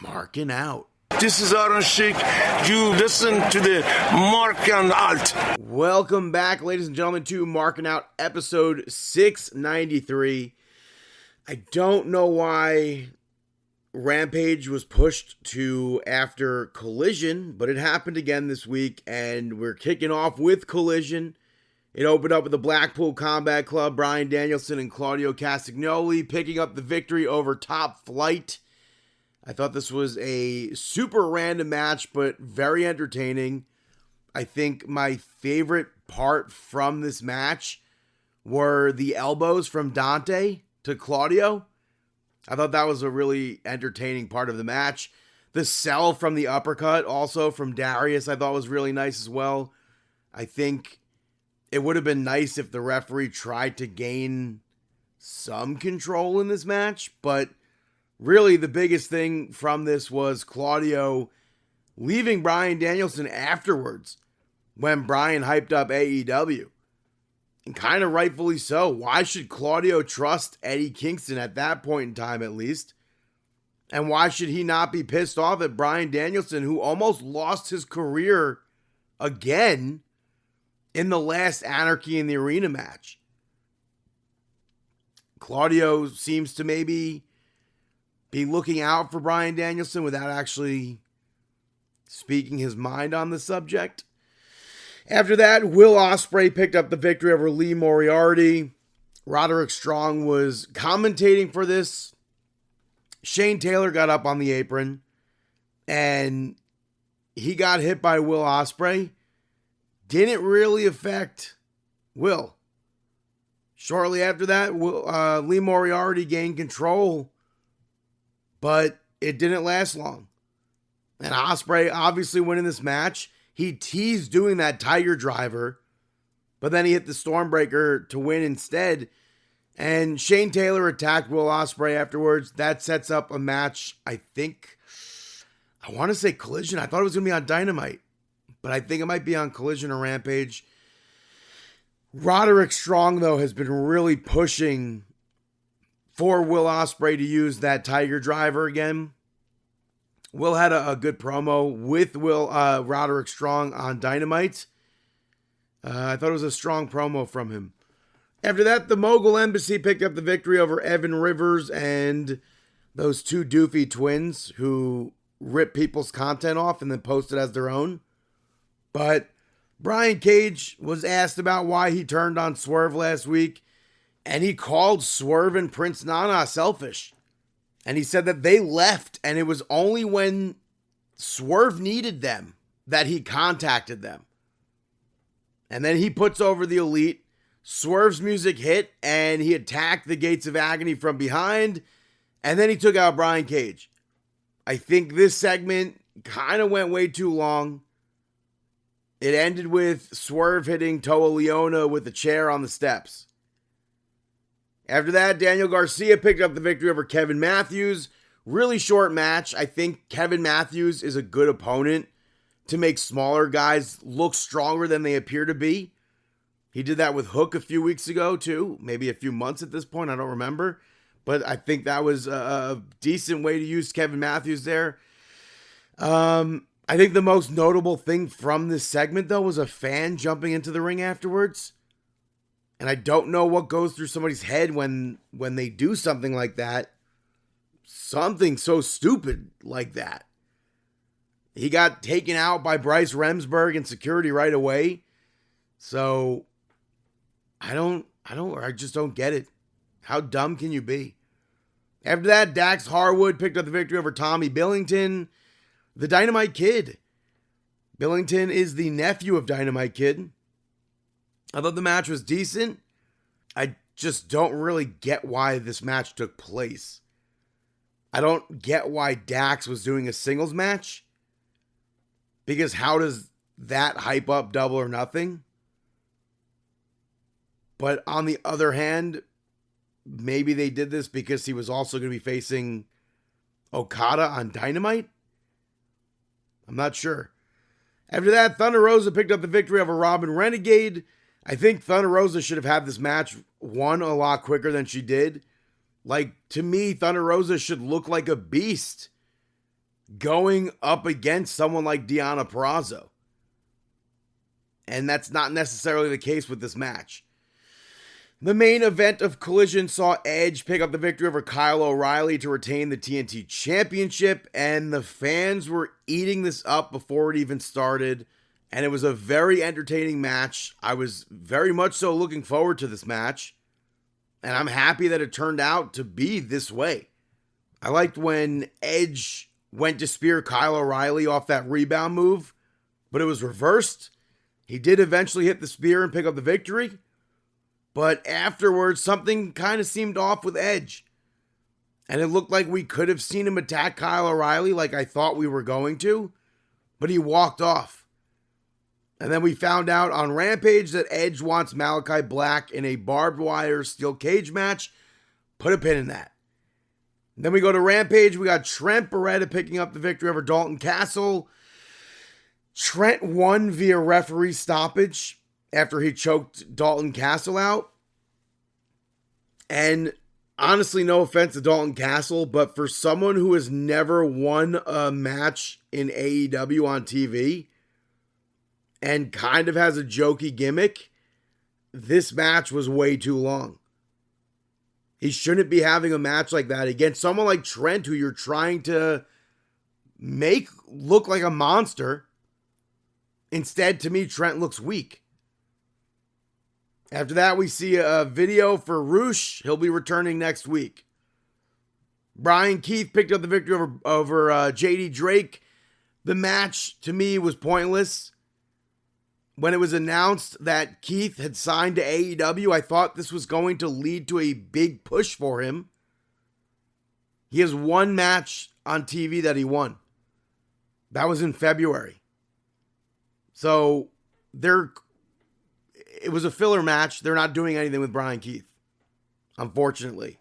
Markin Out. This is Aaron Sheik. You listen to the Markin Out. Welcome back, ladies and gentlemen, to Markin Out, episode 693. I don't know why Rampage was pushed to after Collision, but it happened again this week, and we're kicking off with Collision. It opened up with the Blackpool Combat Club, Bryan Danielson and Claudio Castagnoli picking up the victory over Top Flight. I thought this was a super random match, but very entertaining. I think my favorite part from this match were the elbows from Dante to Claudio. I thought that was a really entertaining part of the match. The sell from the uppercut, also from Darius, I thought was really nice as well. I think it would have been nice if the referee tried to gain some control in this match, but really the biggest thing from this was Claudio leaving Bryan Danielson afterwards when Bryan hyped up AEW. And kind of rightfully so. Why should Claudio trust Eddie Kingston at that point in time, at least? And why should he not be pissed off at Bryan Danielson, who almost lost his career again in the last Anarchy in the Arena match? Claudio seems to maybe be looking out for Bryan Danielson without actually speaking his mind on the subject. After that, Will Ospreay picked up the victory over Lee Moriarty. Roderick Strong was commentating for this. Shane Taylor got up on the apron, and he got hit by Will Ospreay. Didn't really affect Will. Shortly after that, Lee Moriarty gained control, but it didn't last long. And Ospreay obviously winning this match. He teased doing that Tiger Driver, but then he hit the Stormbreaker to win instead. And Shane Taylor attacked Will Ospreay afterwards. That sets up a match, I think, I want to say Collision. I thought it was going to be on Dynamite, but I think it might be on Collision or Rampage. Roderick Strong, though, has been really pushing for Will Ospreay to use that Tiger Driver again. Will had a good promo with Roderick Strong on Dynamite. I thought it was a strong promo from him. After that, the Mogul Embassy picked up the victory over Evan Rivers and those two doofy twins who rip people's content off and then post it as their own. But Brian Cage was asked about why he turned on Swerve last week, and he called Swerve and Prince Nana selfish. And he said that they left, and it was only when Swerve needed them that he contacted them. And then he puts over the Elite. Swerve's music hit, and he attacked the Gates of Agony from behind, and then he took out Brian Cage. I think this segment kind of went way too long. It ended with Swerve hitting Toa Leona with a chair on the steps. After that, Daniel Garcia picked up the victory over Kevin Matthews. Really short match. I think Kevin Matthews is a good opponent to make smaller guys look stronger than they appear to be. He did that with Hook a few weeks ago, too. Maybe a few months at this point. I don't remember. But I think that was a decent way to use Kevin Matthews there. I think the most notable thing from this segment, though, was a fan jumping into the ring afterwards. And I don't know what goes through somebody's head when they do something like that. Something so stupid like that. He got taken out by Bryce Remsburg and security right away. So I just don't get it. How dumb can you be? After that, Dax Harwood picked up the victory over Tommy Billington, the Dynamite Kid. Billington is the nephew of Dynamite Kid. I thought the match was decent. I just don't really get why this match took place. I don't get why Dax was doing a singles match. Because how does that hype up Double or Nothing? But on the other hand, maybe they did this because he was also going to be facing Okada on Dynamite? I'm not sure. After that, Thunder Rosa picked up the victory over Robin Renegade. I think Thunder Rosa should have had this match won a lot quicker than she did. Like, to me, Thunder Rosa should look like a beast going up against someone like Deonna Purrazzo. And that's not necessarily the case with this match. The main event of Collision saw Edge pick up the victory over Kyle O'Reilly to retain the TNT Championship, and the fans were eating this up before it even started, and it was a very entertaining match. I was very much so looking forward to this match, and I'm happy that it turned out to be this way. I liked when Edge went to spear Kyle O'Reilly off that rebound move, but it was reversed. He did eventually hit the spear and pick up the victory. But afterwards, something kind of seemed off with Edge. And it looked like we could have seen him attack Kyle O'Reilly like I thought we were going to. But he walked off. And then we found out on Rampage that Edge wants Malachi Black in a barbed wire steel cage match. Put a pin in that. And then we go to Rampage. We got Trent Beretta picking up the victory over Dalton Castle. Trent won via referee stoppage after he choked Dalton Castle out. And honestly, no offense to Dalton Castle, but for someone who has never won a match in AEW on TV and kind of has a jokey gimmick, this match was way too long. He shouldn't be having a match like that against someone like Trent, who you're trying to make look like a monster. Instead, to me, Trent looks weak. After that, we see a video for Roosh. He'll be returning next week. Brian Keith picked up the victory over JD Drake. The match, to me, was pointless. When it was announced that Keith had signed to AEW, I thought this was going to lead to a big push for him. He has one match on TV that he won. That was in February. So, it was a filler match. They're not doing anything with Brian Keith, unfortunately.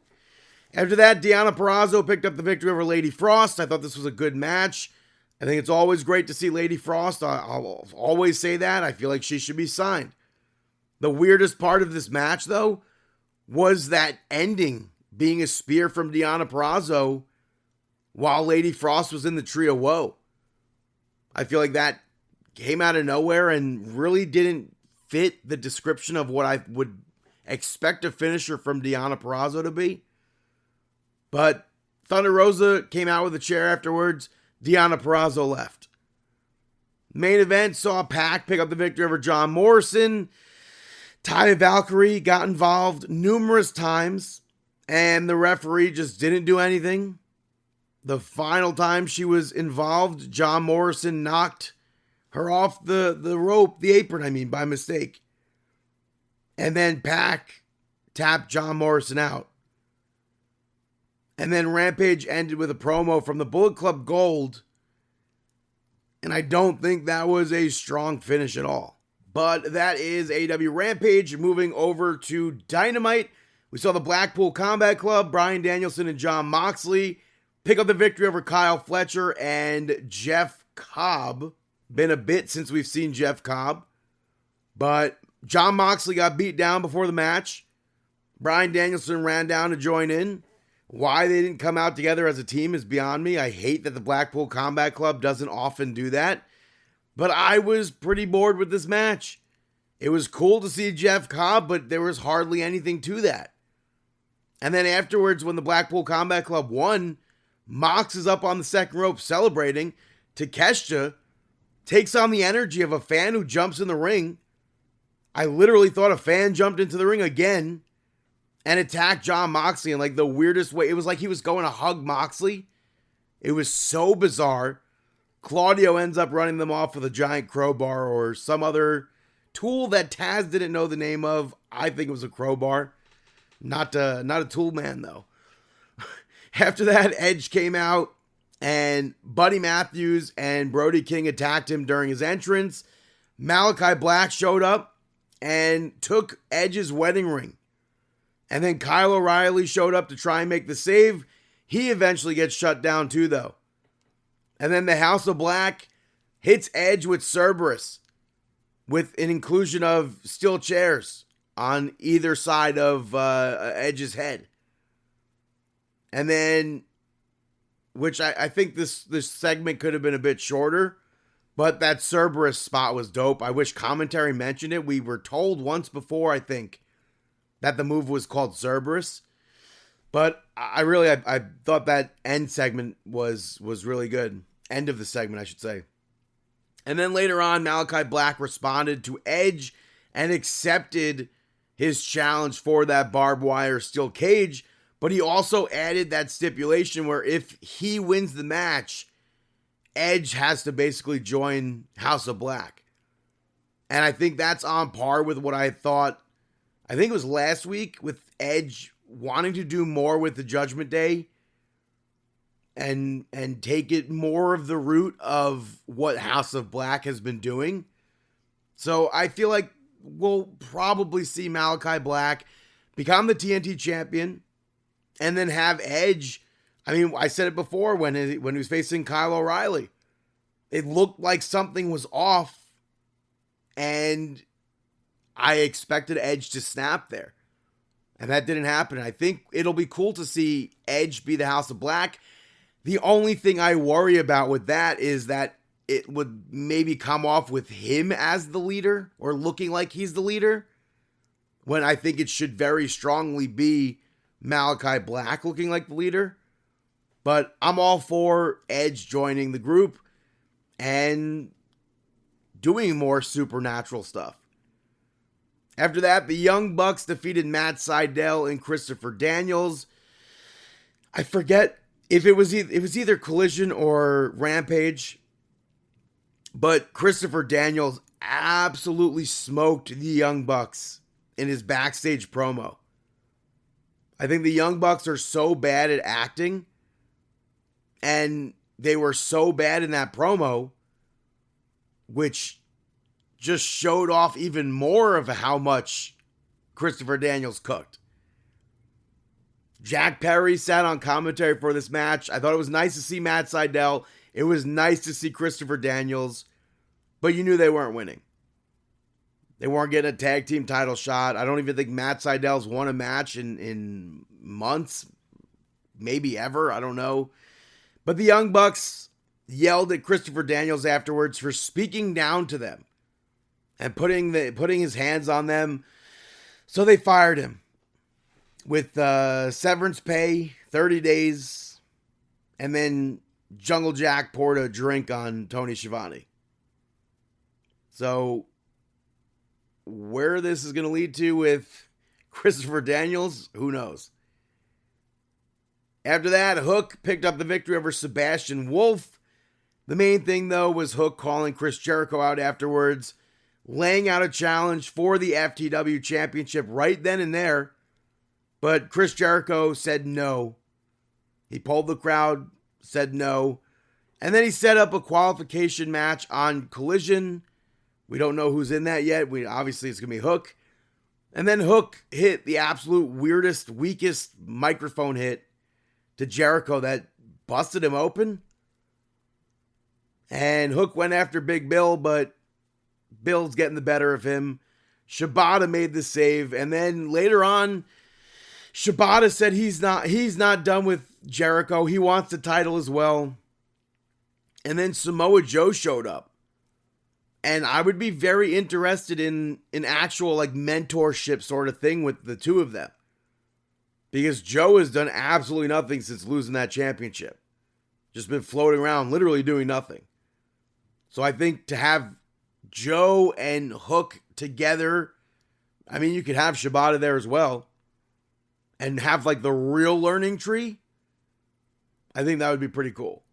After that, Deonna Purrazzo picked up the victory over Lady Frost. I thought this was a good match. I think it's always great to see Lady Frost. I'll always say that. I feel like she should be signed. The weirdest part of this match, though, was that ending being a spear from Deonna Purrazzo while Lady Frost was in the Tree of Woe. I feel like that came out of nowhere and really didn't fit the description of what I would expect a finisher from Deonna Purrazzo to be. But Thunder Rosa came out with a chair afterwards. Deonna Purrazzo left. Main event saw Pac pick up the victory over John Morrison. Taya Valkyrie got involved numerous times, and the referee just didn't do anything. The final time she was involved, John Morrison knocked her off the rope, the apron, by mistake. And then Pac tapped John Morrison out. And then Rampage ended with a promo from the Bullet Club Gold. And I don't think that was a strong finish at all. But that is AEW Rampage. Moving over to Dynamite. We saw the Blackpool Combat Club, Bryan Danielson and Jon Moxley pick up the victory over Kyle Fletcher and Jeff Cobb. Been a bit since we've seen Jeff Cobb. But Jon Moxley got beat down before the match. Bryan Danielson ran down to join in. Why they didn't come out together as a team is beyond me. I hate that the Blackpool Combat Club doesn't often do that. But I was pretty bored with this match. It was cool to see Jeff Cobb, but there was hardly anything to that. And then afterwards, when the Blackpool Combat Club won, Mox is up on the second rope celebrating. Takeshita takes on the energy of a fan who jumps in the ring. I literally thought a fan jumped into the ring again and attacked Jon Moxley in like the weirdest way. It was like he was going to hug Moxley. It was so bizarre. Claudio ends up running them off with a giant crowbar or some other tool that Taz didn't know the name of. I think it was a crowbar. Not a tool man, though. After that, Edge came out, and Buddy Matthews and Brody King attacked him during his entrance. Malachi Black showed up and took Edge's wedding ring. And then Kyle O'Reilly showed up to try and make the save. He eventually gets shut down, too, though. And then the House of Black hits Edge with Cerberus, with an inclusion of steel chairs on either side of Edge's head. And then, which I think this segment could have been a bit shorter, but that Cerberus spot was dope. I wish commentary mentioned it. We were told once before, I think, that the move was called Cerberus. But I thought that end segment was really good. End of the segment, I should say. And then later on, Malachi Black responded to Edge and accepted his challenge for that barbed wire steel cage. But he also added that stipulation where if he wins the match, Edge has to basically join House of Black. And I think that's on par with what I thought, I think it was last week, with Edge wanting to do more with the Judgment Day and take it more of the route of what House of Black has been doing. So I feel like we'll probably see Malachi Black become the TNT champion and then have Edge. I mean, I said it before when he was facing Kyle O'Reilly. It looked like something was off, and I expected Edge to snap there. And that didn't happen. I think it'll be cool to see Edge be the House of Black. The only thing I worry about with that is that it would maybe come off with him as the leader or looking like he's the leader, when I think it should very strongly be Malachi Black looking like the leader. But I'm all for Edge joining the group and doing more supernatural stuff. After that, the Young Bucks defeated Matt Sydal and Christopher Daniels. I forget if it was either Collision or Rampage, but Christopher Daniels absolutely smoked the Young Bucks in his backstage promo. I think the Young Bucks are so bad at acting, and they were so bad in that promo, which just showed off even more of how much Christopher Daniels cooked. Jack Perry sat on commentary for this match. I thought it was nice to see Matt Sydal. It was nice to see Christopher Daniels, but you knew they weren't winning. They weren't getting a tag team title shot. I don't even think Matt Sydal's won a match in months, maybe ever. I don't know. But the Young Bucks yelled at Christopher Daniels afterwards for speaking down to them and putting his hands on them. So they fired him with severance pay, 30 days, and then Jungle Jack poured a drink on Tony Schiavone. So where this is going to lead to with Christopher Daniels, who knows? After that, Hook picked up the victory over Sebastian Wolf. The main thing, though, was Hook calling Chris Jericho out afterwards. laying out a challenge for the FTW Championship right then and there. But Chris Jericho said no. He polled the crowd, said no. And then he set up a qualification match on Collision. We don't know who's in that yet. Obviously, it's going to be Hook. And then Hook hit the absolute weirdest, weakest microphone hit to Jericho that busted him open. And Hook went after Big Bill, but Bill's getting the better of him. Shibata made the save. And then later on, Shibata said he's not done with Jericho. He wants the title as well. And then Samoa Joe showed up. And I would be very interested in an actual like mentorship sort of thing with the two of them. Because Joe has done absolutely nothing since losing that championship. Just been floating around, literally doing nothing. So I think to have Joe and Hook together, I mean, you could have Shibata there as well. And have like the real learning tree. I think that would be pretty cool.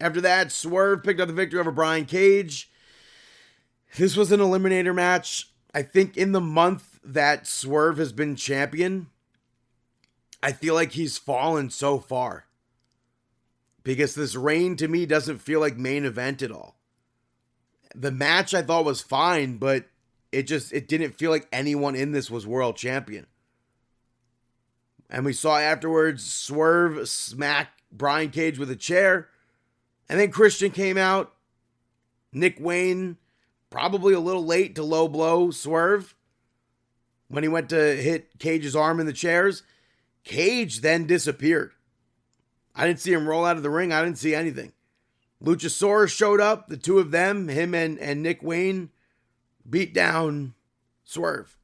After that, Swerve picked up the victory over Brian Cage. This was an eliminator match. I think in the month that Swerve has been champion, I feel like he's fallen so far. Because this reign to me doesn't feel like main event at all. The match I thought was fine, but it didn't feel like anyone in this was world champion. And we saw afterwards Swerve smack Brian Cage with a chair. And then Christian came out. Nick Wayne, probably a little late to low blow Swerve when he went to hit Cage's arm in the chairs. Cage then disappeared. I didn't see him roll out of the ring. I didn't see anything. Luchasaurus showed up. The two of them, him and Nick Wayne, beat down Swerve.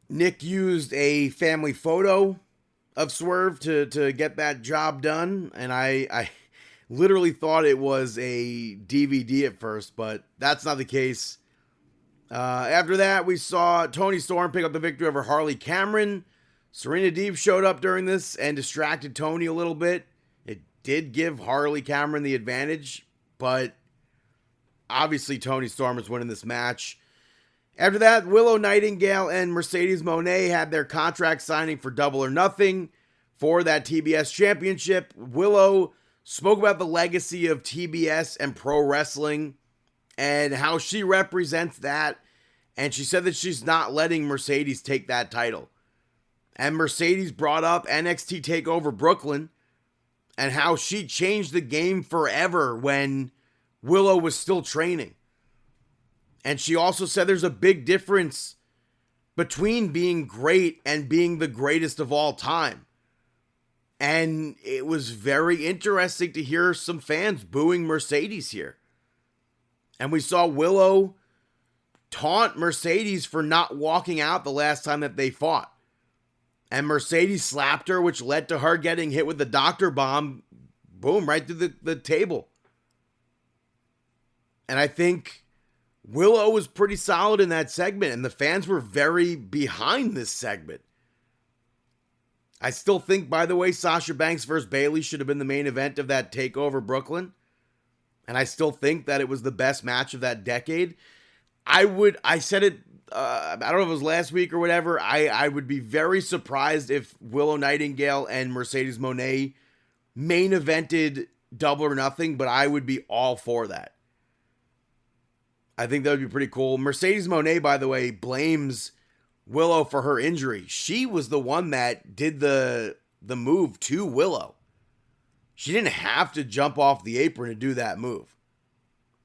Nick used a family photo of Swerve to get that job done. And I literally thought it was a DVD at first, but that's not the case. After that, we saw Toni Storm pick up the victory over Harley Cameron. Serena Deeb showed up during this and distracted Toni a little bit. It did give Harley Cameron the advantage, but obviously Toni Storm is winning this match. After that, Willow Nightingale and Mercedes Moné had their contract signing for Double or Nothing for that TBS championship. Willow spoke about the legacy of TBS and pro wrestling and how she represents that. And she said that she's not letting Mercedes take that title. And Mercedes brought up NXT TakeOver Brooklyn and how she changed the game forever when Willow was still training. And she also said there's a big difference between being great and being the greatest of all time. And it was very interesting to hear some fans booing Mercedes here. And we saw Willow taunt Mercedes for not walking out the last time that they fought. And Mercedes slapped her, which led to her getting hit with the doctor bomb. Boom, right through the table. And I think Willow was pretty solid in that segment. And the fans were very behind this segment. I still think, by the way, Sasha Banks versus Bayley should have been the main event of that TakeOver Brooklyn. And I still think that it was the best match of that decade. I said it, I don't know if it was last week or whatever. I would be very surprised if Willow Nightingale and Mercedes Moné main evented Double or Nothing, but I would be all for that. I think that would be pretty cool. Mercedes Moné, by the way, blames Willow for her injury. She was the one that did the move to Willow. She didn't have to jump off the apron to do that move.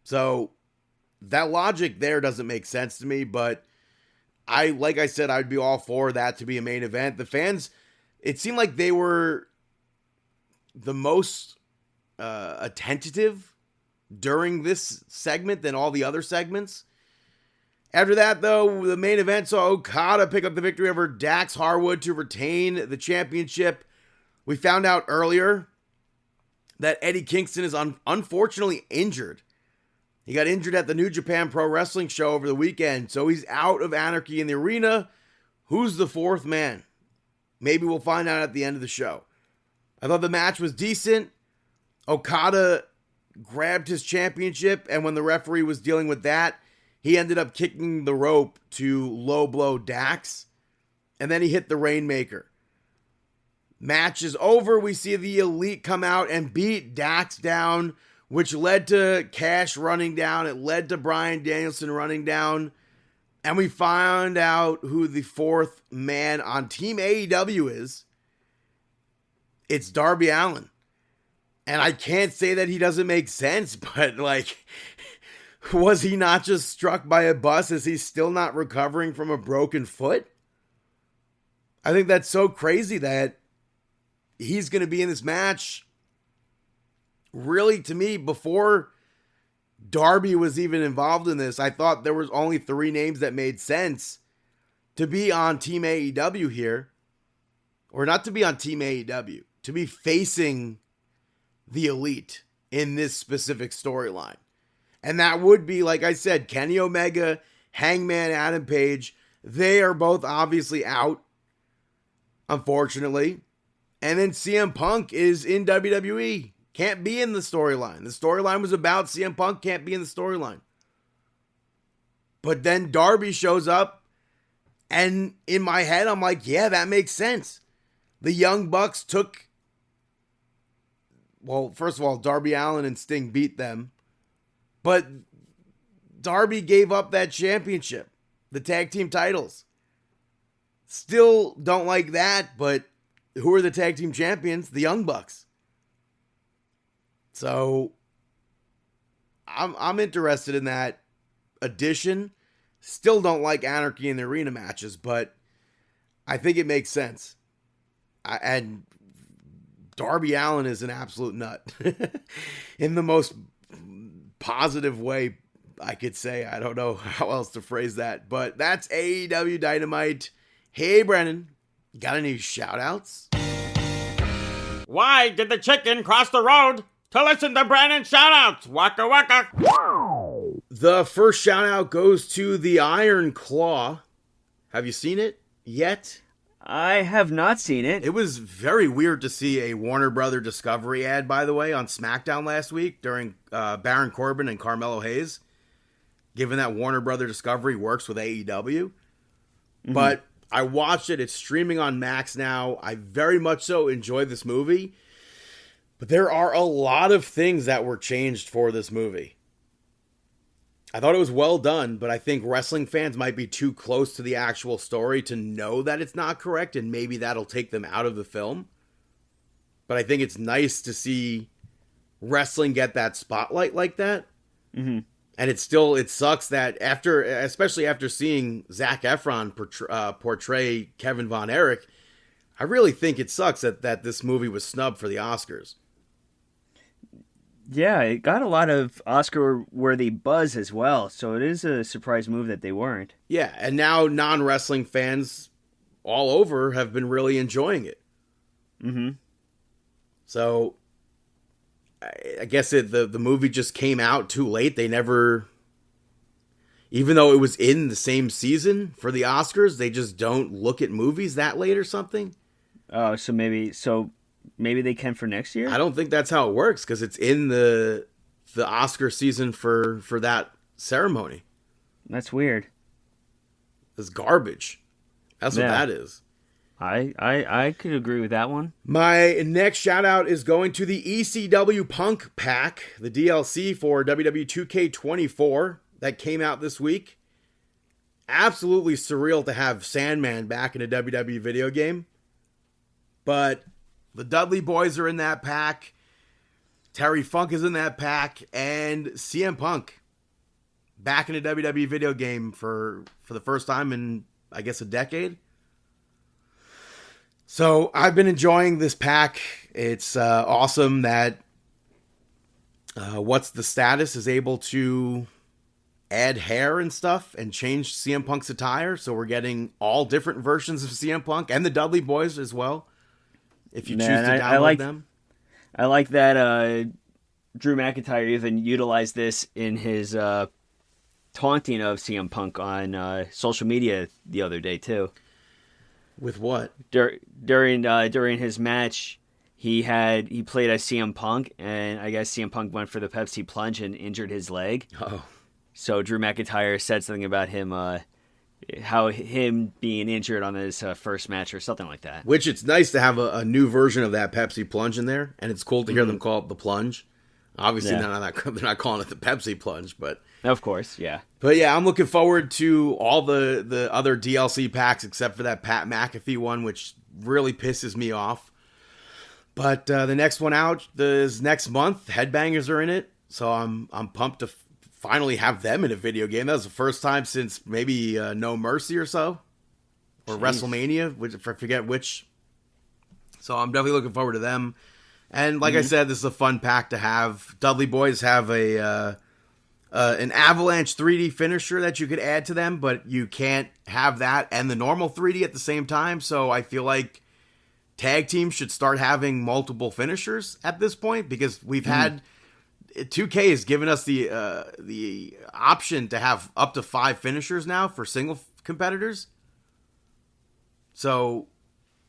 So that logic there doesn't make sense to me, but like I said, I'd be all for that to be a main event. The fans, it seemed like they were the most attentive during this segment than all the other segments. After that, though, the main event saw Okada pick up the victory over Dax Harwood to retain the championship. We found out earlier that Eddie Kingston is unfortunately injured. He got injured at the New Japan Pro Wrestling show over the weekend, so he's out of Anarchy in the Arena. Who's the fourth man? Maybe we'll find out at the end of the show. I thought the match was decent. Okada grabbed his championship, and when the referee was dealing with that, he ended up kicking the rope to low blow Dax, and then he hit the Rainmaker. Match is over. We see the Elite come out and beat Dax down, which led to Cash running down. It led to Bryan Danielson running down. And we found out who the fourth man on Team AEW is. It's Darby Allin. And I can't say that he doesn't make sense, but like, was he not just struck by a bus? Is he still not recovering from a broken foot? I think that's so crazy that he's going to be in this match. Really, to me, before Darby was even involved in this, I thought there was only 3 names that made sense to be on Team AEW here. Or not to be on Team AEW, to be facing the Elite in this specific storyline. And that would be, like I said, Kenny Omega, Hangman Adam Page. They are both obviously out, unfortunately. And then CM Punk is in WWE. Can't be in the storyline. The storyline was about CM Punk, can't be in the storyline. But then Darby shows up, and in my head, I'm like, yeah, that makes sense. The Young Bucks took, well, first of all, Darby Allin and Sting beat them. But Darby gave up that championship, the tag team titles. Still don't like that, but who are the tag team champions? The Young Bucks. So I'm interested in that addition. Still don't like Anarchy in the arena matches, but I think it makes sense. And Darby Allin is an absolute nut in the most positive way I could say. I don't know how else to phrase that, but that's AEW Dynamite. Hey, Brennan, got any shout outs? Why did the chicken cross the road to listen to Brandon's shout-outs? Waka waka. The first shout-out goes to the Iron Claw. Have you seen it yet? I have not seen it. It was very weird to see a Warner Brother Discovery ad, by the way, on SmackDown last week during Baron Corbin and Carmelo Hayes, given that Warner Brother Discovery works with AEW. Mm-hmm. But I watched it. It's streaming on Max now. I very much so enjoyed this movie. But there are a lot of things that were changed for this movie. I thought it was well done, but I think wrestling fans might be too close to the actual story to know that it's not correct, and maybe that'll take them out of the film. But I think it's nice to see wrestling get that spotlight like that. Mm-hmm. And it sucks that especially after seeing Zac Efron portray Kevin Von Erich, I really think it sucks that this movie was snubbed for the Oscars. Yeah, it got a lot of Oscar-worthy buzz as well, so it is a surprise move that they weren't. Yeah, and now non-wrestling fans all over have been really enjoying it. Mm-hmm. So, I guess the movie just came out too late. They never, even though it was in the same season for the Oscars, they just don't look at movies that late or something. Oh, so maybe they can for next year? I don't think that's how it works, because it's in the Oscar season for that ceremony. That's weird. It's garbage. That's what that is. I could agree with that one. My next shout out is going to the ECW Punk pack, the DLC for WWE 2K24 that came out this week. Absolutely surreal to have Sandman back in a WWE video game. But the Dudley Boys are in that pack. Terry Funk is in that pack. And CM Punk back in a WWE video game for the first time in, I guess, a decade. So I've been enjoying this pack. It's awesome that What's the Status is able to add hair and stuff and change CM Punk's attire. So we're getting all different versions of CM Punk and the Dudley Boys as well, if you choose to download them. I like that Drew McIntyre even utilized this in his taunting of CM Punk on social media the other day too. With what? During his match, he played as CM Punk, and I guess CM Punk went for the Pepsi plunge and injured his leg. Oh. So Drew McIntyre said something about him, how him being injured on his first match or something like that. Which it's nice to have a new version of that Pepsi Plunge in there, and it's cool to hear them call it the Plunge. Obviously, they're not calling it the Pepsi Plunge, but of course, yeah. But yeah, I'm looking forward to all the other DLC packs except for that Pat McAfee one, which really pisses me off. But the next one out is next month. Headbangers are in it, so I'm pumped to finally have them in a video game. That was the first time since maybe No Mercy or so, or WrestleMania, which I forget which. So I'm definitely looking forward to them. And like I said, this is a fun pack to have. Dudley Boys have an Avalanche 3D finisher that you could add to them, but you can't have that and the normal 3D at the same time. So I feel like tag teams should start having multiple finishers at this point, because we've had 2K has given us the option to have up to 5 finishers now for single competitors. So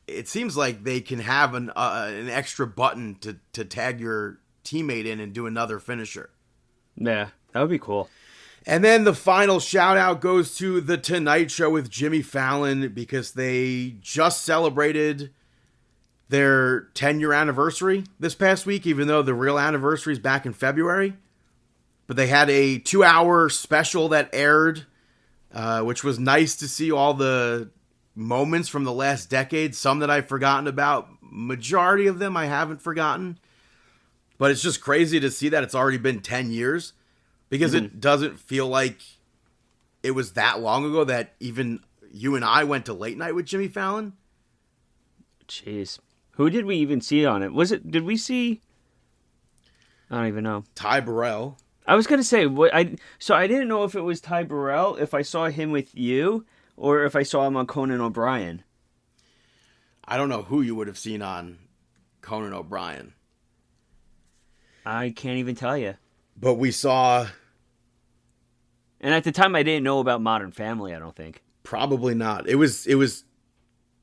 it seems like they can have an extra button to tag your teammate in and do another finisher. Yeah, that would be cool. And then the final shout out goes to The Tonight Show with Jimmy Fallon, because they just celebrated their 10-year anniversary this past week, even though the real anniversary is back in February. But they had a 2-hour special that aired, which was nice to see all the moments from the last decade. Some that I've forgotten about. Majority of them I haven't forgotten. But it's just crazy to see that it's already been 10 years. Because it doesn't feel like it was that long ago that even you and I went to late night with Jimmy Fallon. Jeez. Who did we even see on it? Did we see? I don't even know. Ty Burrell. I was going to say, so I didn't know if it was Ty Burrell, if I saw him with you, or if I saw him on Conan O'Brien. I don't know who you would have seen on Conan O'Brien. I can't even tell you. But we saw... And at the time, I didn't know about Modern Family, I don't think. Probably not. It was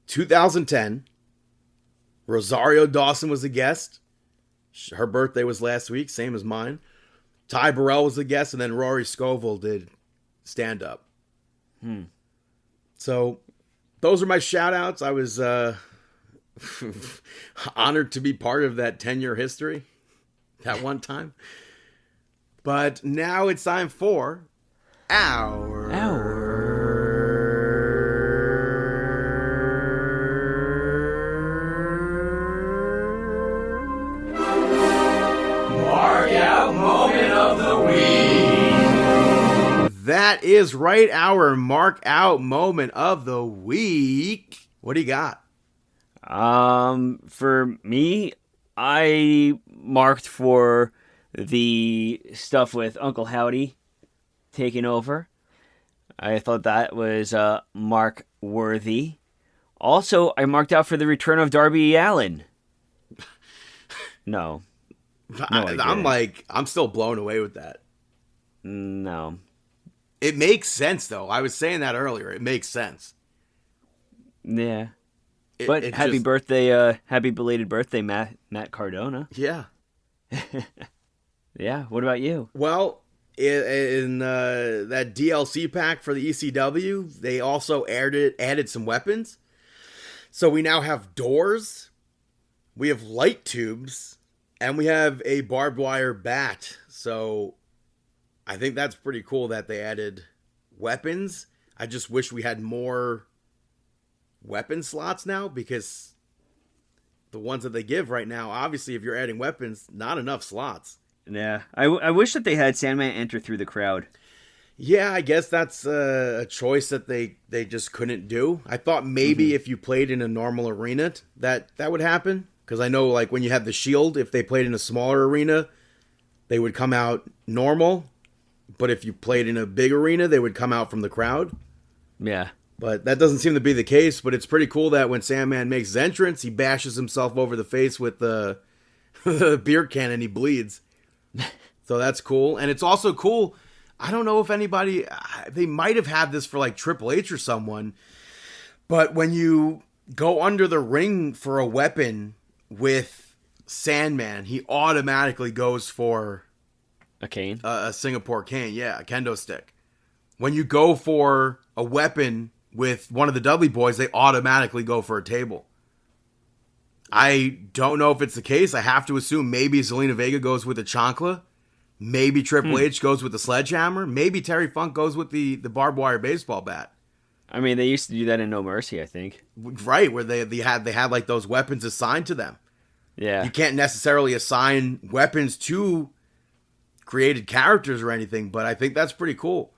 2010. Rosario Dawson was a guest. Her birthday was last week, same as mine. Ty Burrell was a guest, and then Rory Scovel did stand-up. So, those are my shout-outs. I was honored to be part of that 10-year history that one time. But now it's time for our Mark Out Moment of the Week. That is right, our Mark Out Moment of the Week. What do you got? For me, I marked for the stuff with Uncle Howdy taking over. I thought that was mark worthy. Also, I marked out for the return of Darby Allin. No. I'm still blown away with that. No. It makes sense, though. I was saying that earlier. It makes sense. Yeah. But happy belated birthday, Matt Cardona. Yeah. Yeah. What about you? Well, in that DLC pack for the ECW, they also added some weapons. So we now have doors, we have light tubes, and we have a barbed wire bat. So I think that's pretty cool that they added weapons. I just wish we had more weapon slots now, because the ones that they give right now, obviously if you're adding weapons, not enough slots. Yeah, I wish that they had Sandman enter through the crowd. Yeah, I guess that's a choice that they just couldn't do. I thought maybe if you played in a normal arena that would happen, because I know like when you have the Shield, if they played in a smaller arena, they would come out normal, but if you played in a big arena, they would come out from the crowd. Yeah. But that doesn't seem to be the case. But it's pretty cool that when Sandman makes his entrance, he bashes himself over the face with the beer can and he bleeds. So that's cool. And it's also cool. I don't know if anybody, they might have had this for like Triple H or someone. But when you go under the ring for a weapon with Sandman, he automatically goes for A cane? A Singapore cane, yeah, a kendo stick. When you go for a weapon with one of the Dudley boys, they automatically go for a table. I don't know if it's the case. I have to assume maybe Zelina Vega goes with the chancla. Maybe Triple H goes with the sledgehammer. Maybe Terry Funk goes with the barbed wire baseball bat. I mean, they used to do that in No Mercy, I think. Right, where they had like those weapons assigned to them. Yeah. You can't necessarily assign weapons to created characters or anything, but I think that's pretty cool.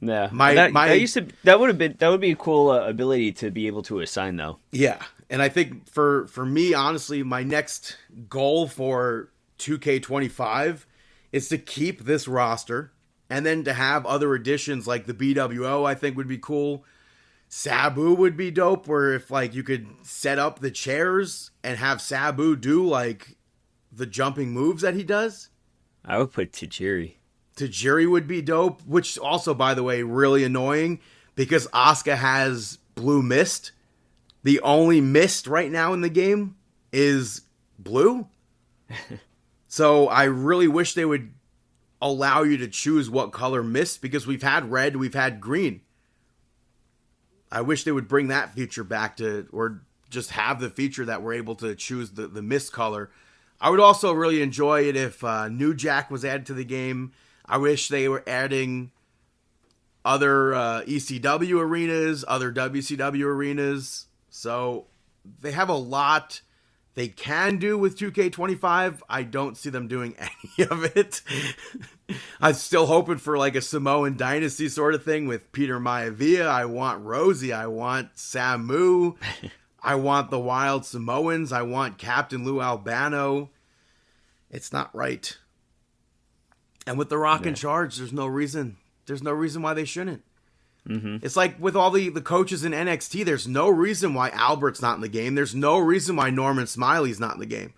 Yeah. That would be a cool ability to be able to assign, though. Yeah. And I think for me, honestly, my next goal for 2K25 is to keep this roster and then to have other additions like the BWO, I think would be cool. Sabu would be dope, where if like you could set up the chairs and have Sabu do like the jumping moves that he does. I would put Tajiri. Tajiri would be dope, which also, by the way, really annoying because Asuka has blue mist. The only mist right now in the game is blue. So I really wish they would allow you to choose what color mist, because we've had red, we've had green. I wish they would bring that feature back to, or just have the feature that we're able to choose the mist color. I would also really enjoy it if New Jack was added to the game. I wish they were adding other ECW arenas, other WCW arenas. So they have a lot they can do with 2K25. I don't see them doing any of it. I'm still hoping for like a Samoan Dynasty sort of thing with Peter Maivia. I want Rosie. I want Samu. I want the Wild Samoans. I want Captain Lou Albano. It's not right. And with the Rock and Charge, there's no reason. There's no reason why they shouldn't. Mm-hmm. It's like with all the coaches in NXT, there's no reason why Albert's not in the game. There's no reason why Norman Smiley's not in the game.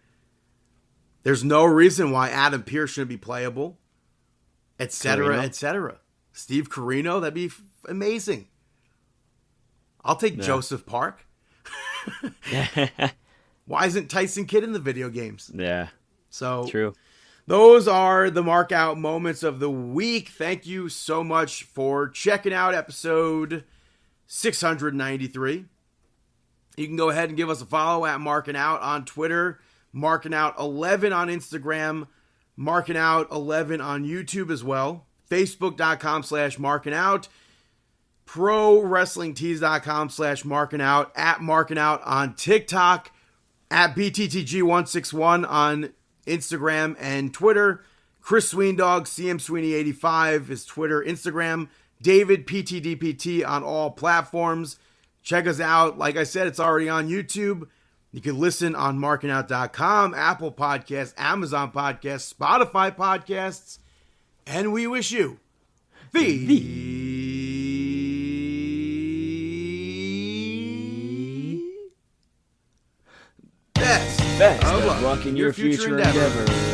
There's no reason why Adam Pearce shouldn't be playable, etc., etc. Steve Corino, that'd be amazing. I'll take Joseph Park. Why isn't Tyson Kidd in the video games? Yeah. So true. Those are the mark out moments of the week. Thank you so much for checking out episode 693. You can go ahead and give us a follow at Markin Out on Twitter, Markin Out 11 on Instagram, Markin Out 11 on YouTube as well, Facebook.com/Markin Out, ProWrestlingTees.com/Markin Out, at Markin Out on TikTok, at BTTG161 on Instagram and Twitter. Chris Sweendog, CM Sweeney 85 is Twitter, Instagram. David PTDPT on all platforms. Check us out. Like I said, it's already on YouTube. You can listen on markinout.com, Apple Podcasts, Amazon Podcasts, Spotify Podcasts, and we wish you the best of luck in your future endeavors.